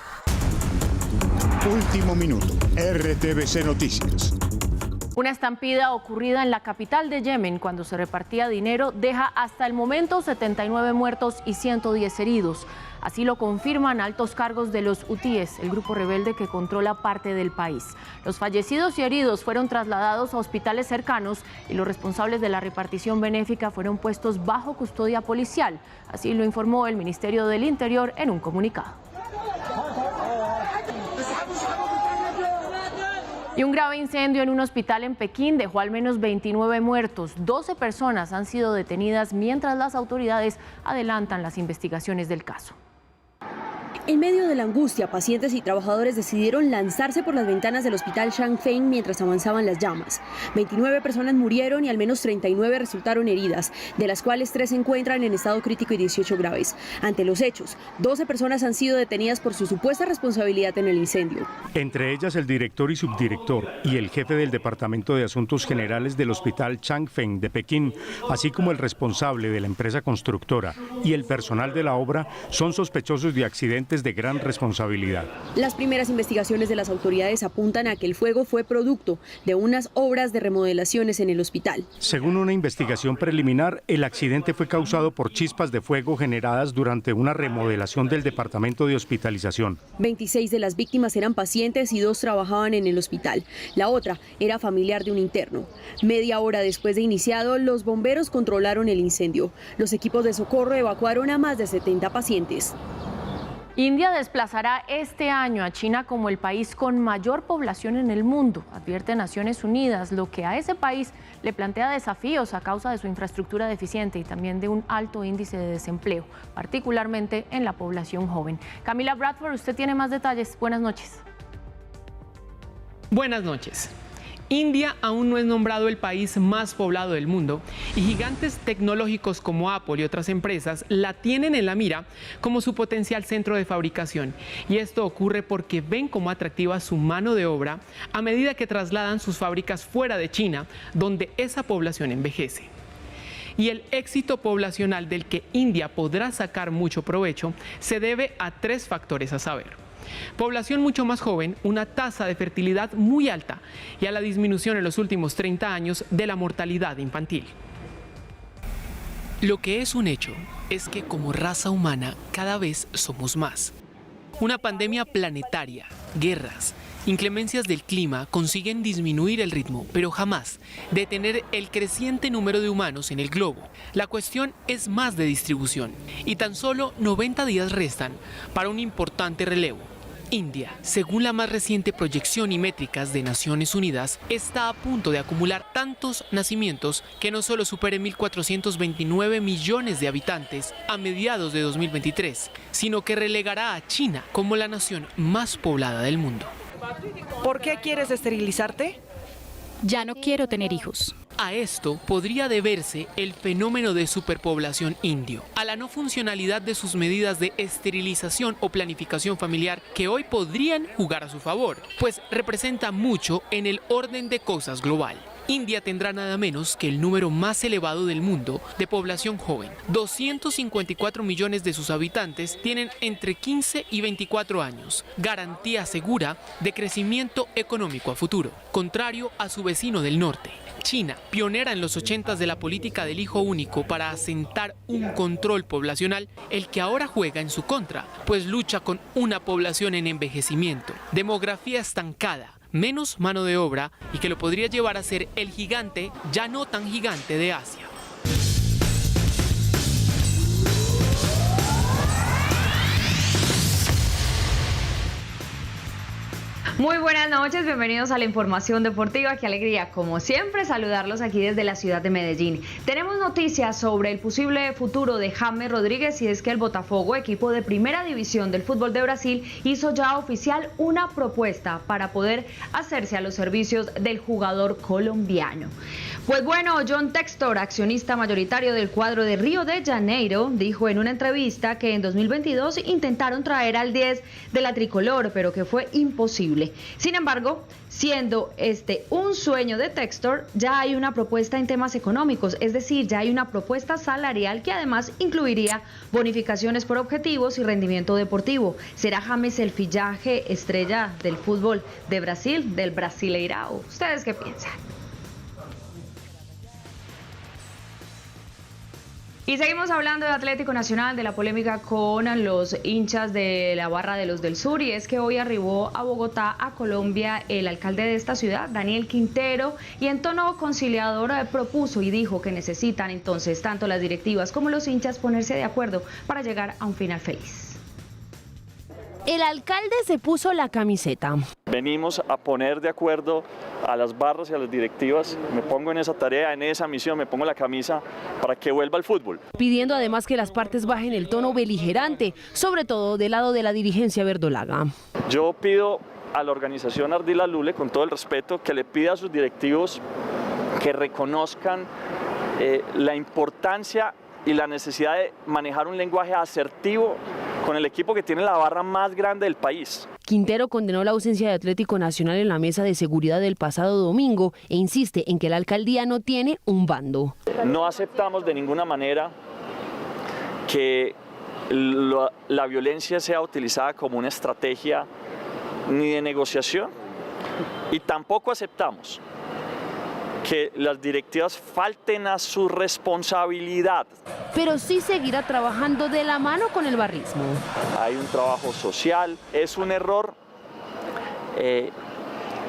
Último minuto, RTVC Noticias. Una estampida ocurrida en la capital de Yemen cuando se repartía dinero deja hasta el momento 79 muertos y 110 heridos. Así lo confirman altos cargos de los hutíes, el grupo rebelde que controla parte del país. Los fallecidos y heridos fueron trasladados a hospitales cercanos y los responsables de la repartición benéfica fueron puestos bajo custodia policial. Así lo informó el Ministerio del Interior en un comunicado. Y un grave incendio en un hospital en Pekín dejó al menos 29 muertos. 12 personas han sido detenidas mientras las autoridades adelantan las investigaciones del caso. En medio de la angustia, pacientes y trabajadores decidieron lanzarse por las ventanas del hospital Changfeng mientras avanzaban las llamas. 29 personas murieron y al menos 39 resultaron heridas, de las cuales 3 se encuentran en estado crítico y 18 graves. Ante los hechos, 12 personas han sido detenidas por su supuesta responsabilidad en el incendio. Entre ellas el director y subdirector y el jefe del Departamento de Asuntos Generales del Hospital Changfeng de Pekín, así como el responsable de la empresa constructora y el personal de la obra, son sospechosos de accidentes de gran responsabilidad. Las primeras investigaciones de las autoridades apuntan a que el fuego fue producto de unas obras de remodelaciones en el hospital. Según una investigación preliminar, el accidente fue causado por chispas de fuego generadas durante una remodelación del departamento de hospitalización. 26 de las víctimas eran pacientes y 2 trabajaban en el hospital. La otra era familiar de un interno. Media hora después de iniciado, los bomberos controlaron el incendio. Los equipos de socorro evacuaron a más de 70 pacientes. India desplazará este año a China como el país con mayor población en el mundo, advierte Naciones Unidas, lo que a ese país le plantea desafíos a causa de su infraestructura deficiente y también de un alto índice de desempleo, particularmente en la población joven. Camila Bradford, usted tiene más detalles. Buenas noches. Buenas noches. India aún no es nombrado el país más poblado del mundo y gigantes tecnológicos como Apple y otras empresas la tienen en la mira como su potencial centro de fabricación. Y esto ocurre porque ven como atractiva su mano de obra a medida que trasladan sus fábricas fuera de China, donde esa población envejece. Y el éxito poblacional del que India podrá sacar mucho provecho se debe a 3 factores a saber. Población mucho más joven, una tasa de fertilidad muy alta y a la disminución en los últimos 30 años de la mortalidad infantil. Lo que es un hecho es que como raza humana cada vez somos más. Una pandemia planetaria, guerras, inclemencias del clima consiguen disminuir el ritmo, pero jamás detener el creciente número de humanos en el globo. La cuestión es más de distribución y tan solo 90 días restan para un importante relevo. India, según la más reciente proyección y métricas de Naciones Unidas, está a punto de acumular tantos nacimientos que no solo supere 1.429 millones de habitantes a mediados de 2023, sino que relegará a China como la nación más poblada del mundo. ¿Por qué quieres esterilizarte? Ya no quiero tener hijos. A esto podría deberse el fenómeno de superpoblación indio, a la no funcionalidad de sus medidas de esterilización o planificación familiar que hoy podrían jugar a su favor, pues representa mucho en el orden de cosas global. India tendrá nada menos que el número más elevado del mundo de población joven. 254 millones de sus habitantes tienen entre 15 y 24 años, garantía segura de crecimiento económico a futuro, contrario a su vecino del norte. China, pionera en los 80s de la política del hijo único para asentar un control poblacional, el que ahora juega en su contra, pues lucha con una población en envejecimiento, demografía estancada, menos mano de obra y que lo podría llevar a ser el gigante, ya no tan gigante, de Asia. Muy buenas noches, bienvenidos a la información deportiva. Qué alegría, como siempre, saludarlos aquí desde la ciudad de Medellín. Tenemos noticias sobre el posible futuro de James Rodríguez y es que el Botafogo, equipo de primera división del fútbol de Brasil, hizo ya oficial una propuesta para poder hacerse a los servicios del jugador colombiano. Pues bueno, John Textor, accionista mayoritario del cuadro de Río de Janeiro, dijo en una entrevista que en 2022 intentaron traer al 10 de la tricolor, pero que fue imposible. Sin embargo, siendo este un sueño de Textor, ya hay una propuesta en temas económicos, es decir, ya hay una propuesta salarial que además incluiría bonificaciones por objetivos y rendimiento deportivo. ¿Será James el fichaje estrella del fútbol de Brasil, del Brasileirao? ¿Ustedes qué piensan? Y seguimos hablando de Atlético Nacional, de la polémica con los hinchas de la barra de los del sur, y es que hoy arribó a Bogotá, a Colombia, el alcalde de esta ciudad, Daniel Quintero, y en tono conciliador propuso y dijo que necesitan entonces tanto las directivas como los hinchas ponerse de acuerdo para llegar a un final feliz. El alcalde se puso la camiseta. Venimos a poner de acuerdo a las barras y a las directivas. Me pongo en esa tarea, en esa misión, me pongo la camisa para que vuelva el fútbol. Pidiendo además que las partes bajen el tono beligerante, sobre todo del lado de la dirigencia verdolaga. Yo pido a la organización Ardila Lule, con todo el respeto, que le pida a sus directivos que reconozcan la importancia y la necesidad de manejar un lenguaje asertivo con el equipo que tiene la barra más grande del país. Quintero condenó la ausencia de Atlético Nacional en la mesa de seguridad del pasado domingo e insiste en que la alcaldía no tiene un bando. No aceptamos de ninguna manera que la violencia sea utilizada como una estrategia ni de negociación, y tampoco aceptamos que las directivas falten a su responsabilidad. Pero sí seguirá trabajando de la mano con el barrismo. Hay un trabajo social, es un error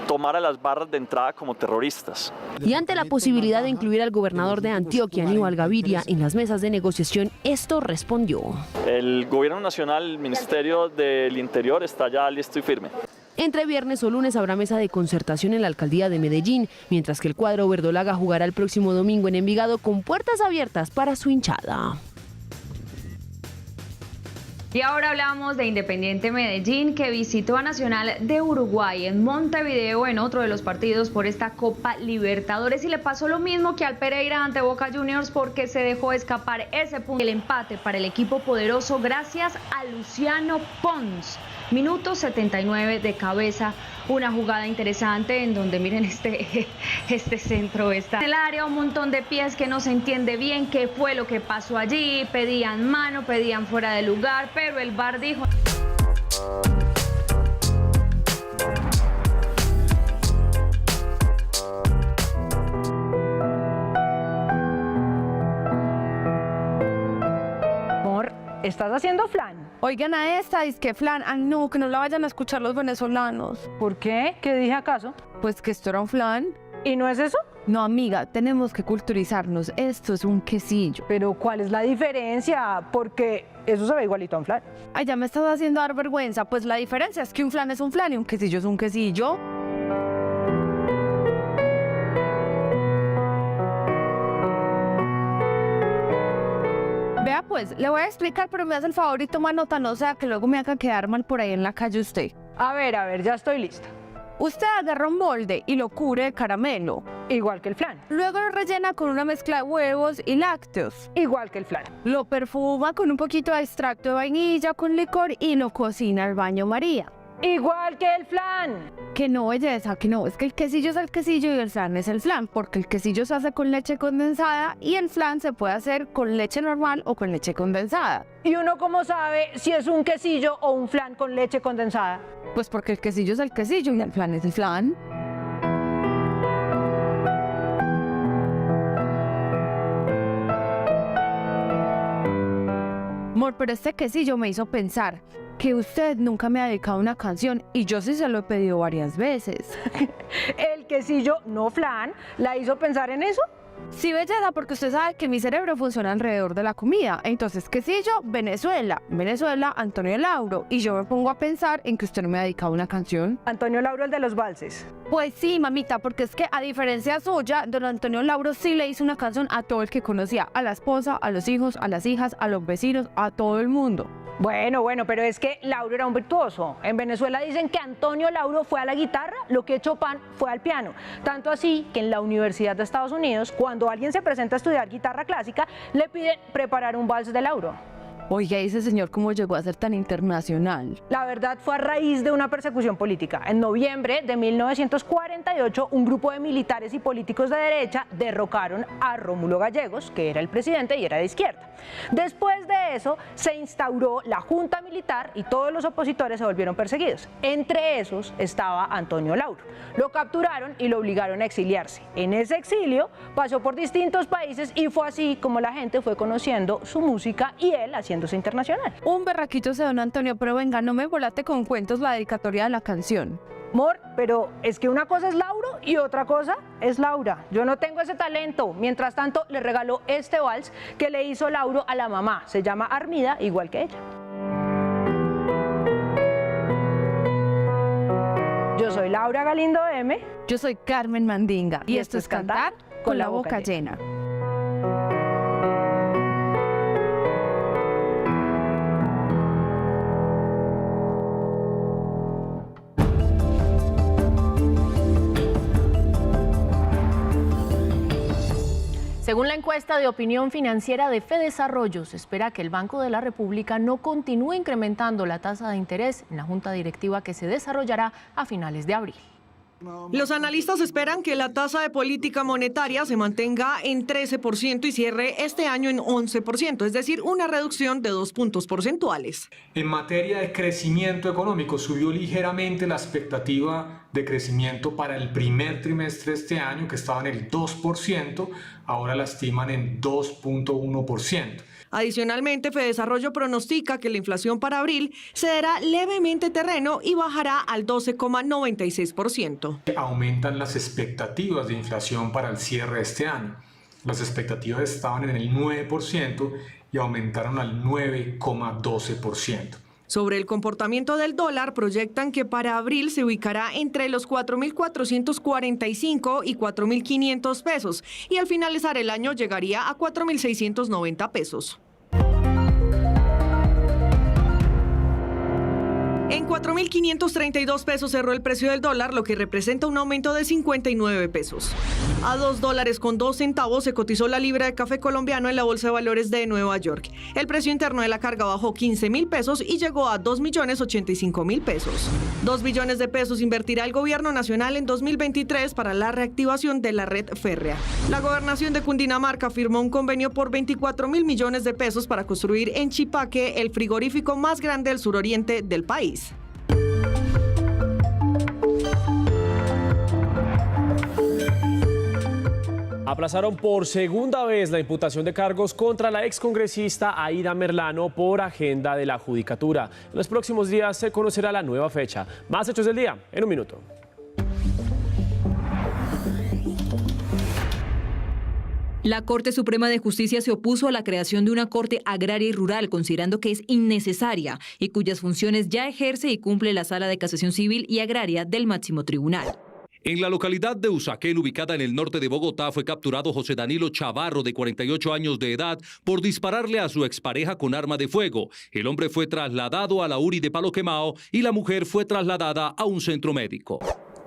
tomar a las barras de entrada como terroristas. Y ante la posibilidad de incluir al gobernador de Antioquia, Aníbal Gaviria, en las mesas de negociación, esto respondió. El gobierno nacional, el Ministerio del Interior está ya listo y firme. Entre viernes o lunes habrá mesa de concertación en la alcaldía de Medellín, mientras que el cuadro verdolaga jugará el próximo domingo en Envigado con puertas abiertas para su hinchada. Y ahora hablamos de Independiente Medellín, que visitó a Nacional de Uruguay en Montevideo en otro de los partidos por esta Copa Libertadores, y le pasó lo mismo que al Pereira ante Boca Juniors, porque se dejó escapar ese punto. El empate para el equipo poderoso gracias a Luciano Pons. Minuto 79 de cabeza, una jugada interesante en donde miren este centro está en el área, un montón de pies que no se entiende bien qué fue lo que pasó allí, pedían mano, pedían fuera de lugar, pero el VAR dijo... estás haciendo flan. Oigan a esta, es que flan, no, que no la vayan a escuchar los venezolanos. ¿Por qué? ¿Qué dije acaso? Pues que esto era un flan. ¿Y no es eso? No, amiga, tenemos que culturizarnos. Esto es un quesillo. Pero ¿cuál es la diferencia? Porque eso se ve igualito a un flan. Ay, ya me estás haciendo dar vergüenza. Pues la diferencia es que un flan es un flan y un quesillo es un quesillo. Vea pues, le voy a explicar, pero me hace el favor y toma nota, no sea que luego me haga quedar mal por ahí en la calle usted. A ver, ya estoy lista. Usted agarra un molde y lo cubre de caramelo. Igual que el flan. Luego lo rellena con una mezcla de huevos y lácteos. Igual que el flan. Lo perfuma con un poquito de extracto de vainilla con licor y lo cocina al baño María. Igual que el flan. Que no, belleza, que no. Es que el quesillo es el quesillo y el flan es el flan. Porque el quesillo se hace con leche condensada y el flan se puede hacer con leche normal o con leche condensada. ¿Y uno cómo sabe si es un quesillo o un flan con leche condensada? Pues porque el quesillo es el quesillo y el flan es el flan. Amor, pero este quesillo me hizo pensar que usted nunca me ha dedicado una canción y yo sí se lo he pedido varias veces. El quesillo, no flan, ¿la hizo pensar en eso? Sí, belleza, porque usted sabe que mi cerebro funciona alrededor de la comida. Entonces, quesillo, Venezuela, Antonio Lauro. Y yo me pongo a pensar en que usted no me ha dedicado una canción. Antonio Lauro, el de los valses. Pues sí, mamita, porque es que a diferencia suya, don Antonio Lauro sí le hizo una canción a todo el que conocía. A la esposa, a los hijos, a las hijas, a los vecinos, a todo el mundo. Bueno, pero es que Lauro era un virtuoso. En Venezuela dicen que Antonio Lauro fue a la guitarra lo que Chopin fue al piano. Tanto así que en la Universidad de Estados Unidos, cuando alguien se presenta a estudiar guitarra clásica, le piden preparar un vals de Lauro. Oiga, ese señor, ¿cómo llegó a ser tan internacional? La verdad fue a raíz de una persecución política. En noviembre de 1948, un grupo de militares y políticos de derecha derrocaron a Rómulo Gallegos, que era el presidente y era de izquierda. Después de eso, se instauró la Junta Militar y todos los opositores se volvieron perseguidos. Entre esos estaba Antonio Lauro. Lo capturaron y lo obligaron a exiliarse. En ese exilio pasó por distintos países y fue así como la gente fue conociendo su música y él haciéndose internacional. Un berraquito ese don Antonio, pero venga, no me volate con cuentos la dedicatoria de la canción. Amor, pero es que una cosa es Lauro y otra cosa es Laura. Yo no tengo ese talento. Mientras tanto, le regaló este vals que le hizo Lauro a la mamá. Se llama Armida, igual que ella. Yo soy Laura Galindo M. Yo soy Carmen Mandinga. Y esto es Cantar con la boca llena. Según la encuesta de opinión financiera de Fedesarrollo, se espera que el Banco de la República no continúe incrementando la tasa de interés en la junta directiva que se desarrollará a finales de abril. Los analistas esperan que la tasa de política monetaria se mantenga en 13% y cierre este año en 11%, es decir, una reducción de 2 puntos porcentuales. En materia de crecimiento económico, subió ligeramente la expectativa de crecimiento para el primer trimestre de este año, que estaba en el 2%, ahora la estiman en 2.1%. Adicionalmente, Fedesarrollo pronostica que la inflación para abril cederá levemente terreno y bajará al 12,96%. Aumentan las expectativas de inflación para el cierre de este año. Las expectativas estaban en el 9% y aumentaron al 9,12%. Sobre el comportamiento del dólar, proyectan que para abril se ubicará entre los 4.445 y 4.500 pesos y al finalizar el año llegaría a 4.690 pesos. En 4.532 pesos cerró el precio del dólar, lo que representa un aumento de 59 pesos. A $2.02 se cotizó la libra de café colombiano en la Bolsa de Valores de Nueva York. El precio interno de la carga bajó 15.000 pesos y llegó a 2.085.000 pesos. 2 billones de pesos invertirá el gobierno nacional en 2023 para la reactivación de la red férrea. La gobernación de Cundinamarca firmó un convenio por 24.000 millones de pesos para construir en Chipaque el frigorífico más grande del suroriente del país. Aplazaron por segunda vez la imputación de cargos contra la excongresista Aida Merlano por agenda de la Judicatura. En los próximos días se conocerá la nueva fecha. Más hechos del día en un minuto. La Corte Suprema de Justicia se opuso a la creación de una Corte Agraria y Rural, considerando que es innecesaria y cuyas funciones ya ejerce y cumple la Sala de Casación Civil y Agraria del Máximo Tribunal. En la localidad de Usaquén, ubicada en el norte de Bogotá, fue capturado José Danilo Chavarro, de 48 años de edad, por dispararle a su expareja con arma de fuego. El hombre fue trasladado a la URI de Palo Quemao y la mujer fue trasladada a un centro médico.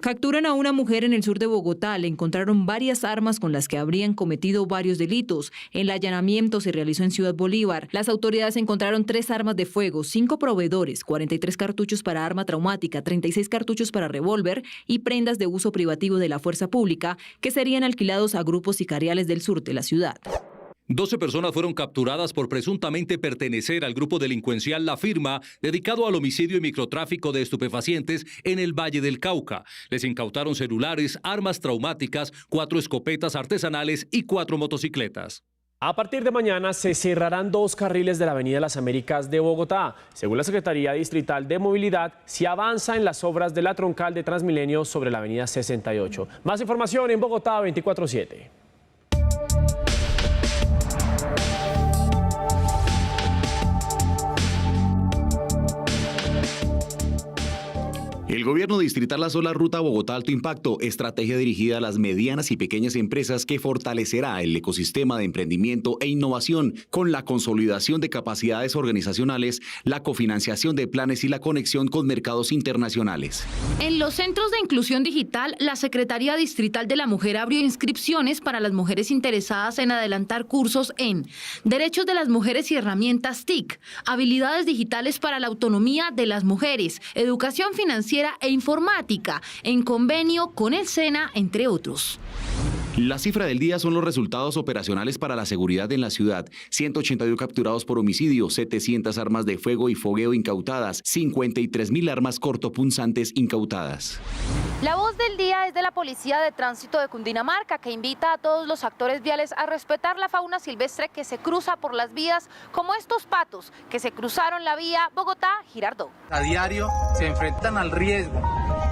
Capturan a una mujer en el sur de Bogotá. Le encontraron varias armas con las que habrían cometido varios delitos. El allanamiento se realizó en Ciudad Bolívar. Las autoridades encontraron 3 armas de fuego, 5 proveedores, 43 cartuchos para arma traumática, 36 cartuchos para revólver y prendas de uso privativo de la fuerza pública que serían alquilados a grupos sicariales del sur de la ciudad. 12 personas fueron capturadas por presuntamente pertenecer al grupo delincuencial La Firma, dedicado al homicidio y microtráfico de estupefacientes en el Valle del Cauca. Les incautaron celulares, armas traumáticas, 4 escopetas artesanales y 4 motocicletas. A partir de mañana se cerrarán 2 carriles de la Avenida Las Américas de Bogotá. Según la Secretaría Distrital de Movilidad, se avanza en las obras de la troncal de Transmilenio sobre la Avenida 68. Más información en Bogotá 24/7. El gobierno distrital lanzó la ruta Bogotá Alto Impacto, estrategia dirigida a las medianas y pequeñas empresas que fortalecerá el ecosistema de emprendimiento e innovación con la consolidación de capacidades organizacionales, la cofinanciación de planes y la conexión con mercados internacionales. En los centros de inclusión digital, la Secretaría Distrital de la Mujer abrió inscripciones para las mujeres interesadas en adelantar cursos en Derechos de las Mujeres y Herramientas TIC, Habilidades Digitales para la Autonomía de las Mujeres, Educación Financiera e Informática, en convenio con el SENA, entre otros. La cifra del día son los resultados operacionales para la seguridad en la ciudad. 182 capturados por homicidio, 700 armas de fuego y fogueo incautadas, 53.000 armas cortopunzantes incautadas. La voz del día es de la Policía de Tránsito de Cundinamarca, que invita a todos los actores viales a respetar la fauna silvestre que se cruza por las vías, como estos patos que se cruzaron la vía Bogotá-Girardot. A diario se enfrentan al riesgo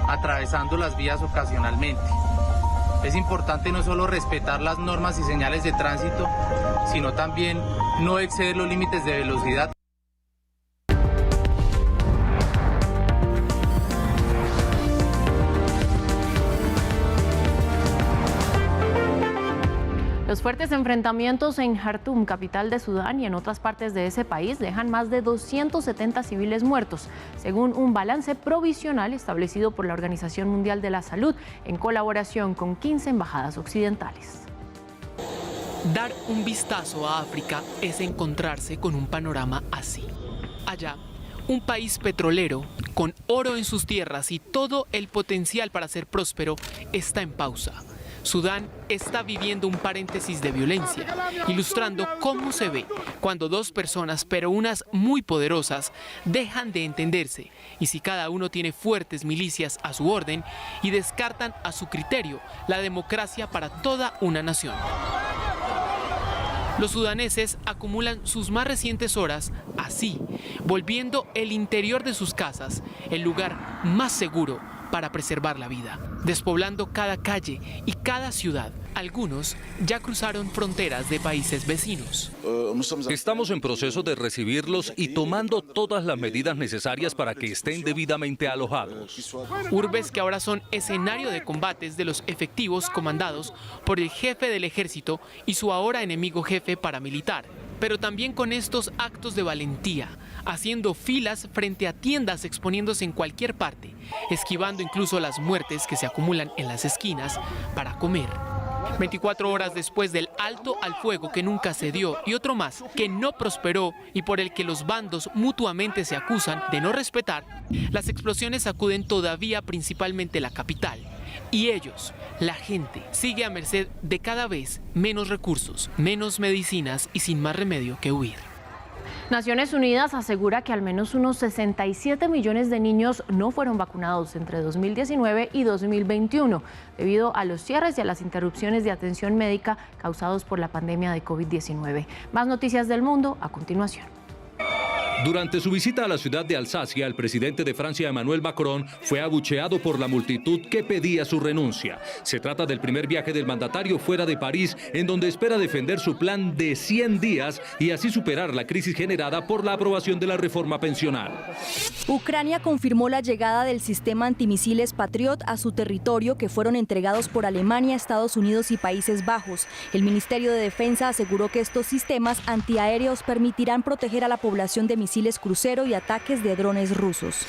atravesando las vías ocasionalmente. Es importante no solo respetar las normas y señales de tránsito, sino también no exceder los límites de velocidad. Los fuertes enfrentamientos en Jartum, capital de Sudán, y en otras partes de ese país dejan más de 270 civiles muertos, según un balance provisional establecido por la Organización Mundial de la Salud en colaboración con 15 embajadas occidentales. Dar un vistazo a África es encontrarse con un panorama así. Allá, un país petrolero, con oro en sus tierras y todo el potencial para ser próspero, está en pausa. Sudán está viviendo un paréntesis de violencia, ilustrando cómo se ve cuando 2 personas, pero unas muy poderosas, dejan de entenderse, y si cada uno tiene fuertes milicias a su orden y descartan a su criterio la democracia para toda una nación. Los sudaneses acumulan sus más recientes horas así, volviendo el interior de sus casas el lugar más seguro para preservar la vida, despoblando cada calle y cada ciudad. Algunos ya cruzaron fronteras de países vecinos. Estamos en proceso de recibirlos y tomando todas las medidas necesarias para que estén debidamente alojados. Urbes que ahora son escenario de combates de los efectivos comandados por el jefe del ejército y su ahora enemigo jefe paramilitar. Pero también con estos actos de valentía, haciendo filas frente a tiendas, exponiéndose en cualquier parte, esquivando incluso las muertes que se acumulan en las esquinas para comer. 24 horas después del alto al fuego que nunca se dio y otro más que no prosperó y por el que los bandos mutuamente se acusan de no respetar, las explosiones sacuden todavía principalmente la capital. Y ellos, la gente, sigue a merced de cada vez menos recursos, menos medicinas y sin más remedio que huir. Naciones Unidas asegura que al menos unos 67 millones de niños no fueron vacunados entre 2019 y 2021 debido a los cierres y a las interrupciones de atención médica causados por la pandemia de COVID-19. Más noticias del mundo a continuación. Durante su visita a la ciudad de Alsacia, el presidente de Francia, Emmanuel Macron, fue abucheado por la multitud que pedía su renuncia. Se trata del primer viaje del mandatario fuera de París, en donde espera defender su plan de 100 días y así superar la crisis generada por la aprobación de la reforma pensional. Ucrania confirmó la llegada del sistema antimisiles Patriot a su territorio, que fueron entregados por Alemania, Estados Unidos y Países Bajos. El Ministerio de Defensa aseguró que estos sistemas antiaéreos permitirán proteger a la población de misiles crucero y ataques de drones rusos.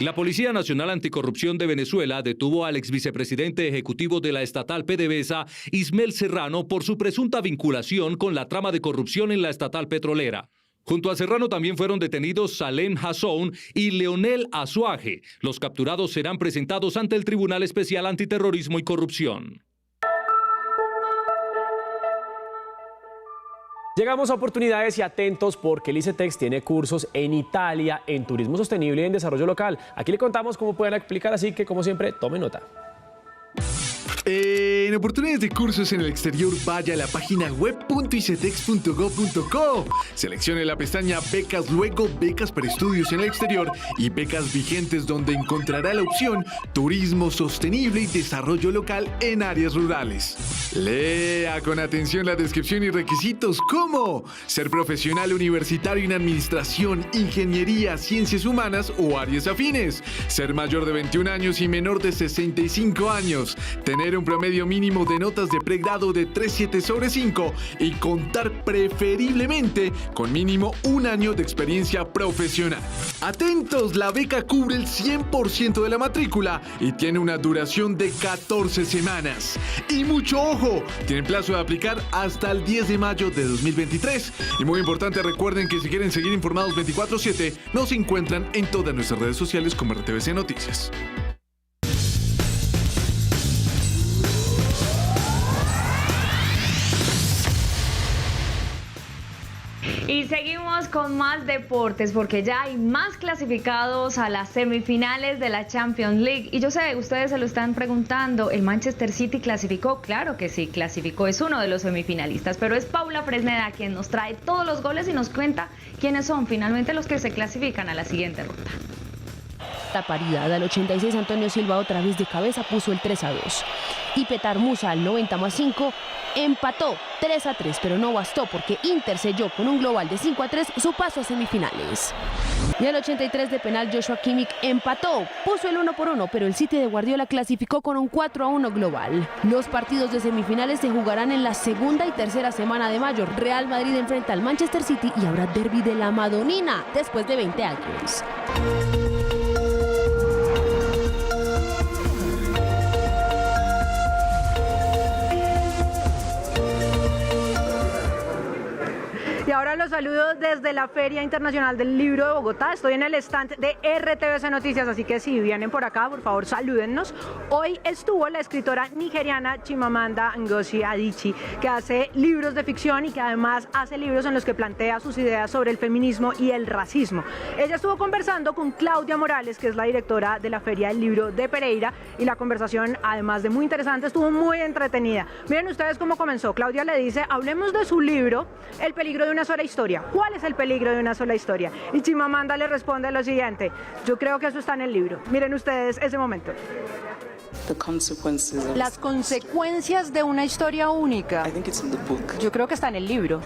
La Policía Nacional Anticorrupción de Venezuela detuvo al exvicepresidente ejecutivo de la estatal PDVSA, Ismael Serrano, por su presunta vinculación con la trama de corrupción en la estatal petrolera. Junto a Serrano también fueron detenidos Salem Hassoun y Leonel Azuaje. Los capturados serán presentados ante el Tribunal Especial Antiterrorismo y Corrupción. Llegamos a oportunidades y atentos porque el ICETEX tiene cursos en Italia en turismo sostenible y en desarrollo local. Aquí le contamos cómo pueden aplicar, así que como siempre, tome nota. En oportunidades de cursos en el exterior, vaya a la página web.icetex.gov.co. Seleccione la pestaña Becas, luego Becas para estudios en el exterior y Becas vigentes, donde encontrará la opción Turismo sostenible y desarrollo local en áreas rurales. Lea con atención la descripción y requisitos, como ser profesional universitario en administración, ingeniería, ciencias humanas o áreas afines, ser mayor de 21 años y menor de 65 años, tener un promedio mínimo de notas de pregrado de 3.7/5 y contar preferiblemente con mínimo un año de experiencia profesional. Atentos, la beca cubre el 100% de la matrícula y tiene una duración de 14 semanas. Y mucho ojo, tienen plazo de aplicar hasta el 10 de mayo de 2023. Y muy importante, recuerden que si quieren seguir informados 24/7, nos encuentran en todas nuestras redes sociales como RTVC Noticias. Y seguimos con más deportes porque ya hay más clasificados a las semifinales de la Champions League. Y yo sé, ustedes se lo están preguntando, ¿el Manchester City clasificó? Claro que sí, clasificó, es uno de los semifinalistas, pero es Paula Fresneda quien nos trae todos los goles y nos cuenta quiénes son finalmente los que se clasifican a la siguiente ronda. La paridad al 86, Antonio Silva otra vez de cabeza puso el 3-2. Y Petar Musa al 90+5 empató 3-3, pero no bastó porque Inter selló con un global de 5-3 su paso a semifinales. Y al 83 de penal, Joshua Kimmich empató, puso el 1-1, pero el City de Guardiola clasificó con un 4-1 global. Los partidos de semifinales se jugarán en la segunda y tercera semana de mayo. Real Madrid enfrenta al Manchester City y habrá derbi de la Madonina después de 20 años. Y ahora los saludo desde la Feria Internacional del Libro de Bogotá. Estoy en el stand de RTVC Noticias, así que si vienen por acá, por favor, salúdennos. Hoy estuvo la escritora nigeriana Chimamanda Ngozi Adichie, que hace libros de ficción y que además hace libros en los que plantea sus ideas sobre el feminismo y el racismo. Ella estuvo conversando con Claudia Morales, que es la directora de la Feria del Libro de Pereira, y la conversación, además de muy interesante, estuvo muy entretenida. Miren ustedes cómo comenzó. Claudia le dice, hablemos de su libro, El peligro de una sola historia. ¿Cuál es el peligro de una sola historia? Y Chimamanda le responde lo siguiente, yo creo que eso está en el libro. Miren ustedes ese momento. Las consecuencias de una historia única. Yo creo que está en el libro.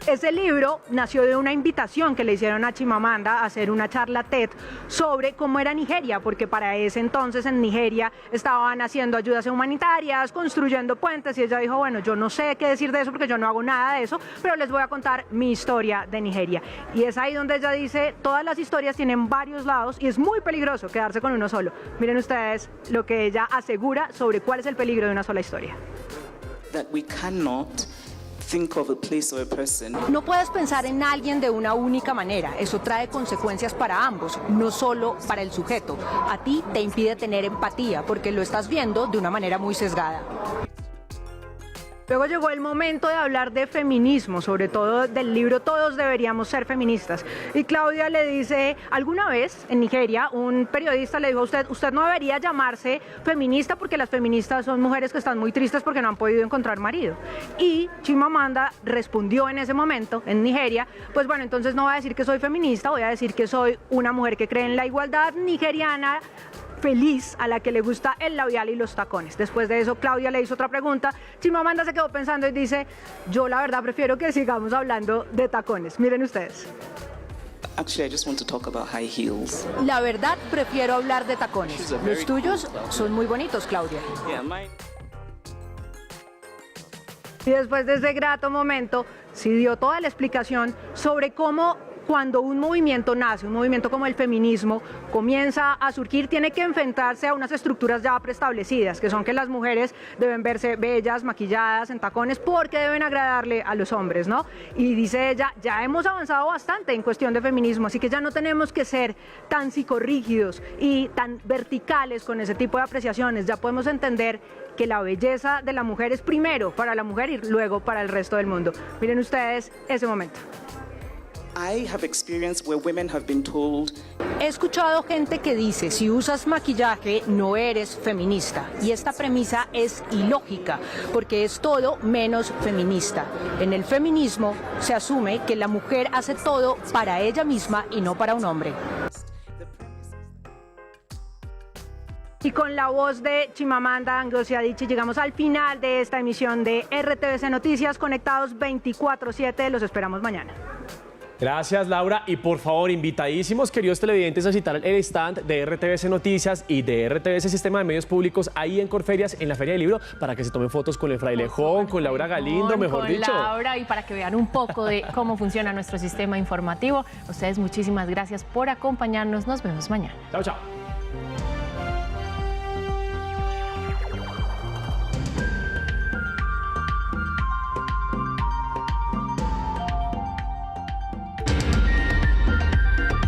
Ese libro nació de una invitación que le hicieron a Chimamanda a hacer una charla TED sobre cómo era Nigeria, porque para ese entonces en Nigeria estaban haciendo ayudas humanitarias, construyendo puentes, y ella dijo, bueno, yo no sé qué decir de eso porque yo no hago nada de eso, pero les voy a contar mi historia de Nigeria. Y es ahí donde ella dice, todas las historias tienen varios lados y es muy peligroso quedarse con uno solo. Miren ustedes lo que ella asegura sobre cuál es el peligro de una sola historia. No puedes pensar en alguien de una única manera, eso trae consecuencias para ambos, no solo para el sujeto. A ti te impide tener empatía porque lo estás viendo de una manera muy sesgada. Luego llegó el momento de hablar de feminismo, sobre todo del libro Todos deberíamos ser feministas. Y Claudia le dice, alguna vez en Nigeria un periodista le dijo a usted no debería llamarse feminista porque las feministas son mujeres que están muy tristes porque no han podido encontrar marido. Y Chimamanda respondió en ese momento en Nigeria, pues bueno, entonces no voy a decir que soy feminista, voy a decir que soy una mujer que cree en la igualdad nigeriana, feliz, a la que le gusta el labial y los tacones. Después de eso, Claudia le hizo otra pregunta. Chimamanda se quedó pensando y dice, yo la verdad prefiero que sigamos hablando de tacones. Miren ustedes. Actually, I just want to talk about high heels. La verdad, prefiero hablar de tacones. Los tuyos son muy bonitos, Claudia. Yeah, mine. Y después de ese grato momento, sí dio toda la explicación sobre cómo cuando un movimiento nace, un movimiento como el feminismo, comienza a surgir, tiene que enfrentarse a unas estructuras ya preestablecidas, que son que las mujeres deben verse bellas, maquilladas, en tacones, porque deben agradarle a los hombres, ¿no? Y dice ella, ya hemos avanzado bastante en cuestión de feminismo, así que ya no tenemos que ser tan psicorrígidos y tan verticales con ese tipo de apreciaciones, ya podemos entender que la belleza de la mujer es primero para la mujer y luego para el resto del mundo. Miren ustedes ese momento. He escuchado gente que dice, si usas maquillaje no eres feminista. Y esta premisa es ilógica, porque es todo menos feminista. En el feminismo se asume que la mujer hace todo para ella misma y no para un hombre. Y con la voz de Chimamanda Ngozi Adichie llegamos al final de esta emisión de RTVC Noticias, conectados 24/7. Los esperamos mañana. Gracias, Laura. Y por favor, invitadísimos, queridos televidentes, a citar el stand de RTVC Noticias y de RTVC Sistema de Medios Públicos ahí en Corferias, en la Feria del Libro, para que se tomen fotos con el Frailejón, con Laura Galindo, mejor dicho. Con Laura, y para que vean un poco de cómo funciona nuestro sistema informativo. Ustedes, muchísimas gracias por acompañarnos. Nos vemos mañana. Chao, chao.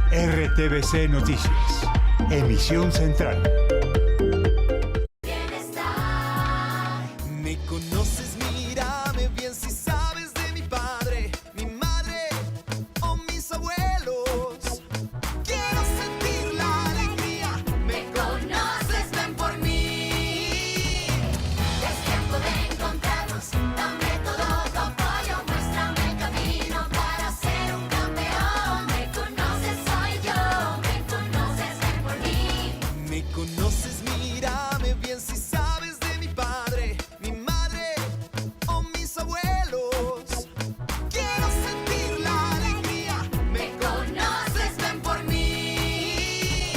RTVC Noticias, emisión central. Me conoces, mírame bien si sabes de mi padre, mi madre o mis abuelos. Quiero sentir la alegría. Me conoces, ven por mí. Es tiempo de encontrarnos. Dame todo tu apoyo, muéstrame el camino para ser un campeón. Me conoces, soy yo. Me conoces, ven por mí. Me conoces, mírame bien si sabes de mi padre, mi madre o mis abuelos. Quiero sentir la alegría. Me conoces, ven por mí.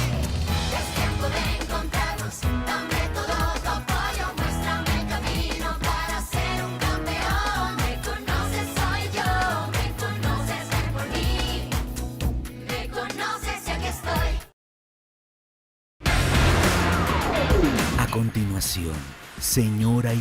Es tiempo de encontrarnos. Dame todo tu apoyo, muéstrame el camino para ser un campeón. Me conoces, soy yo. Me conoces, ven por mí. Me conoces y aquí estoy. A continuación, señora y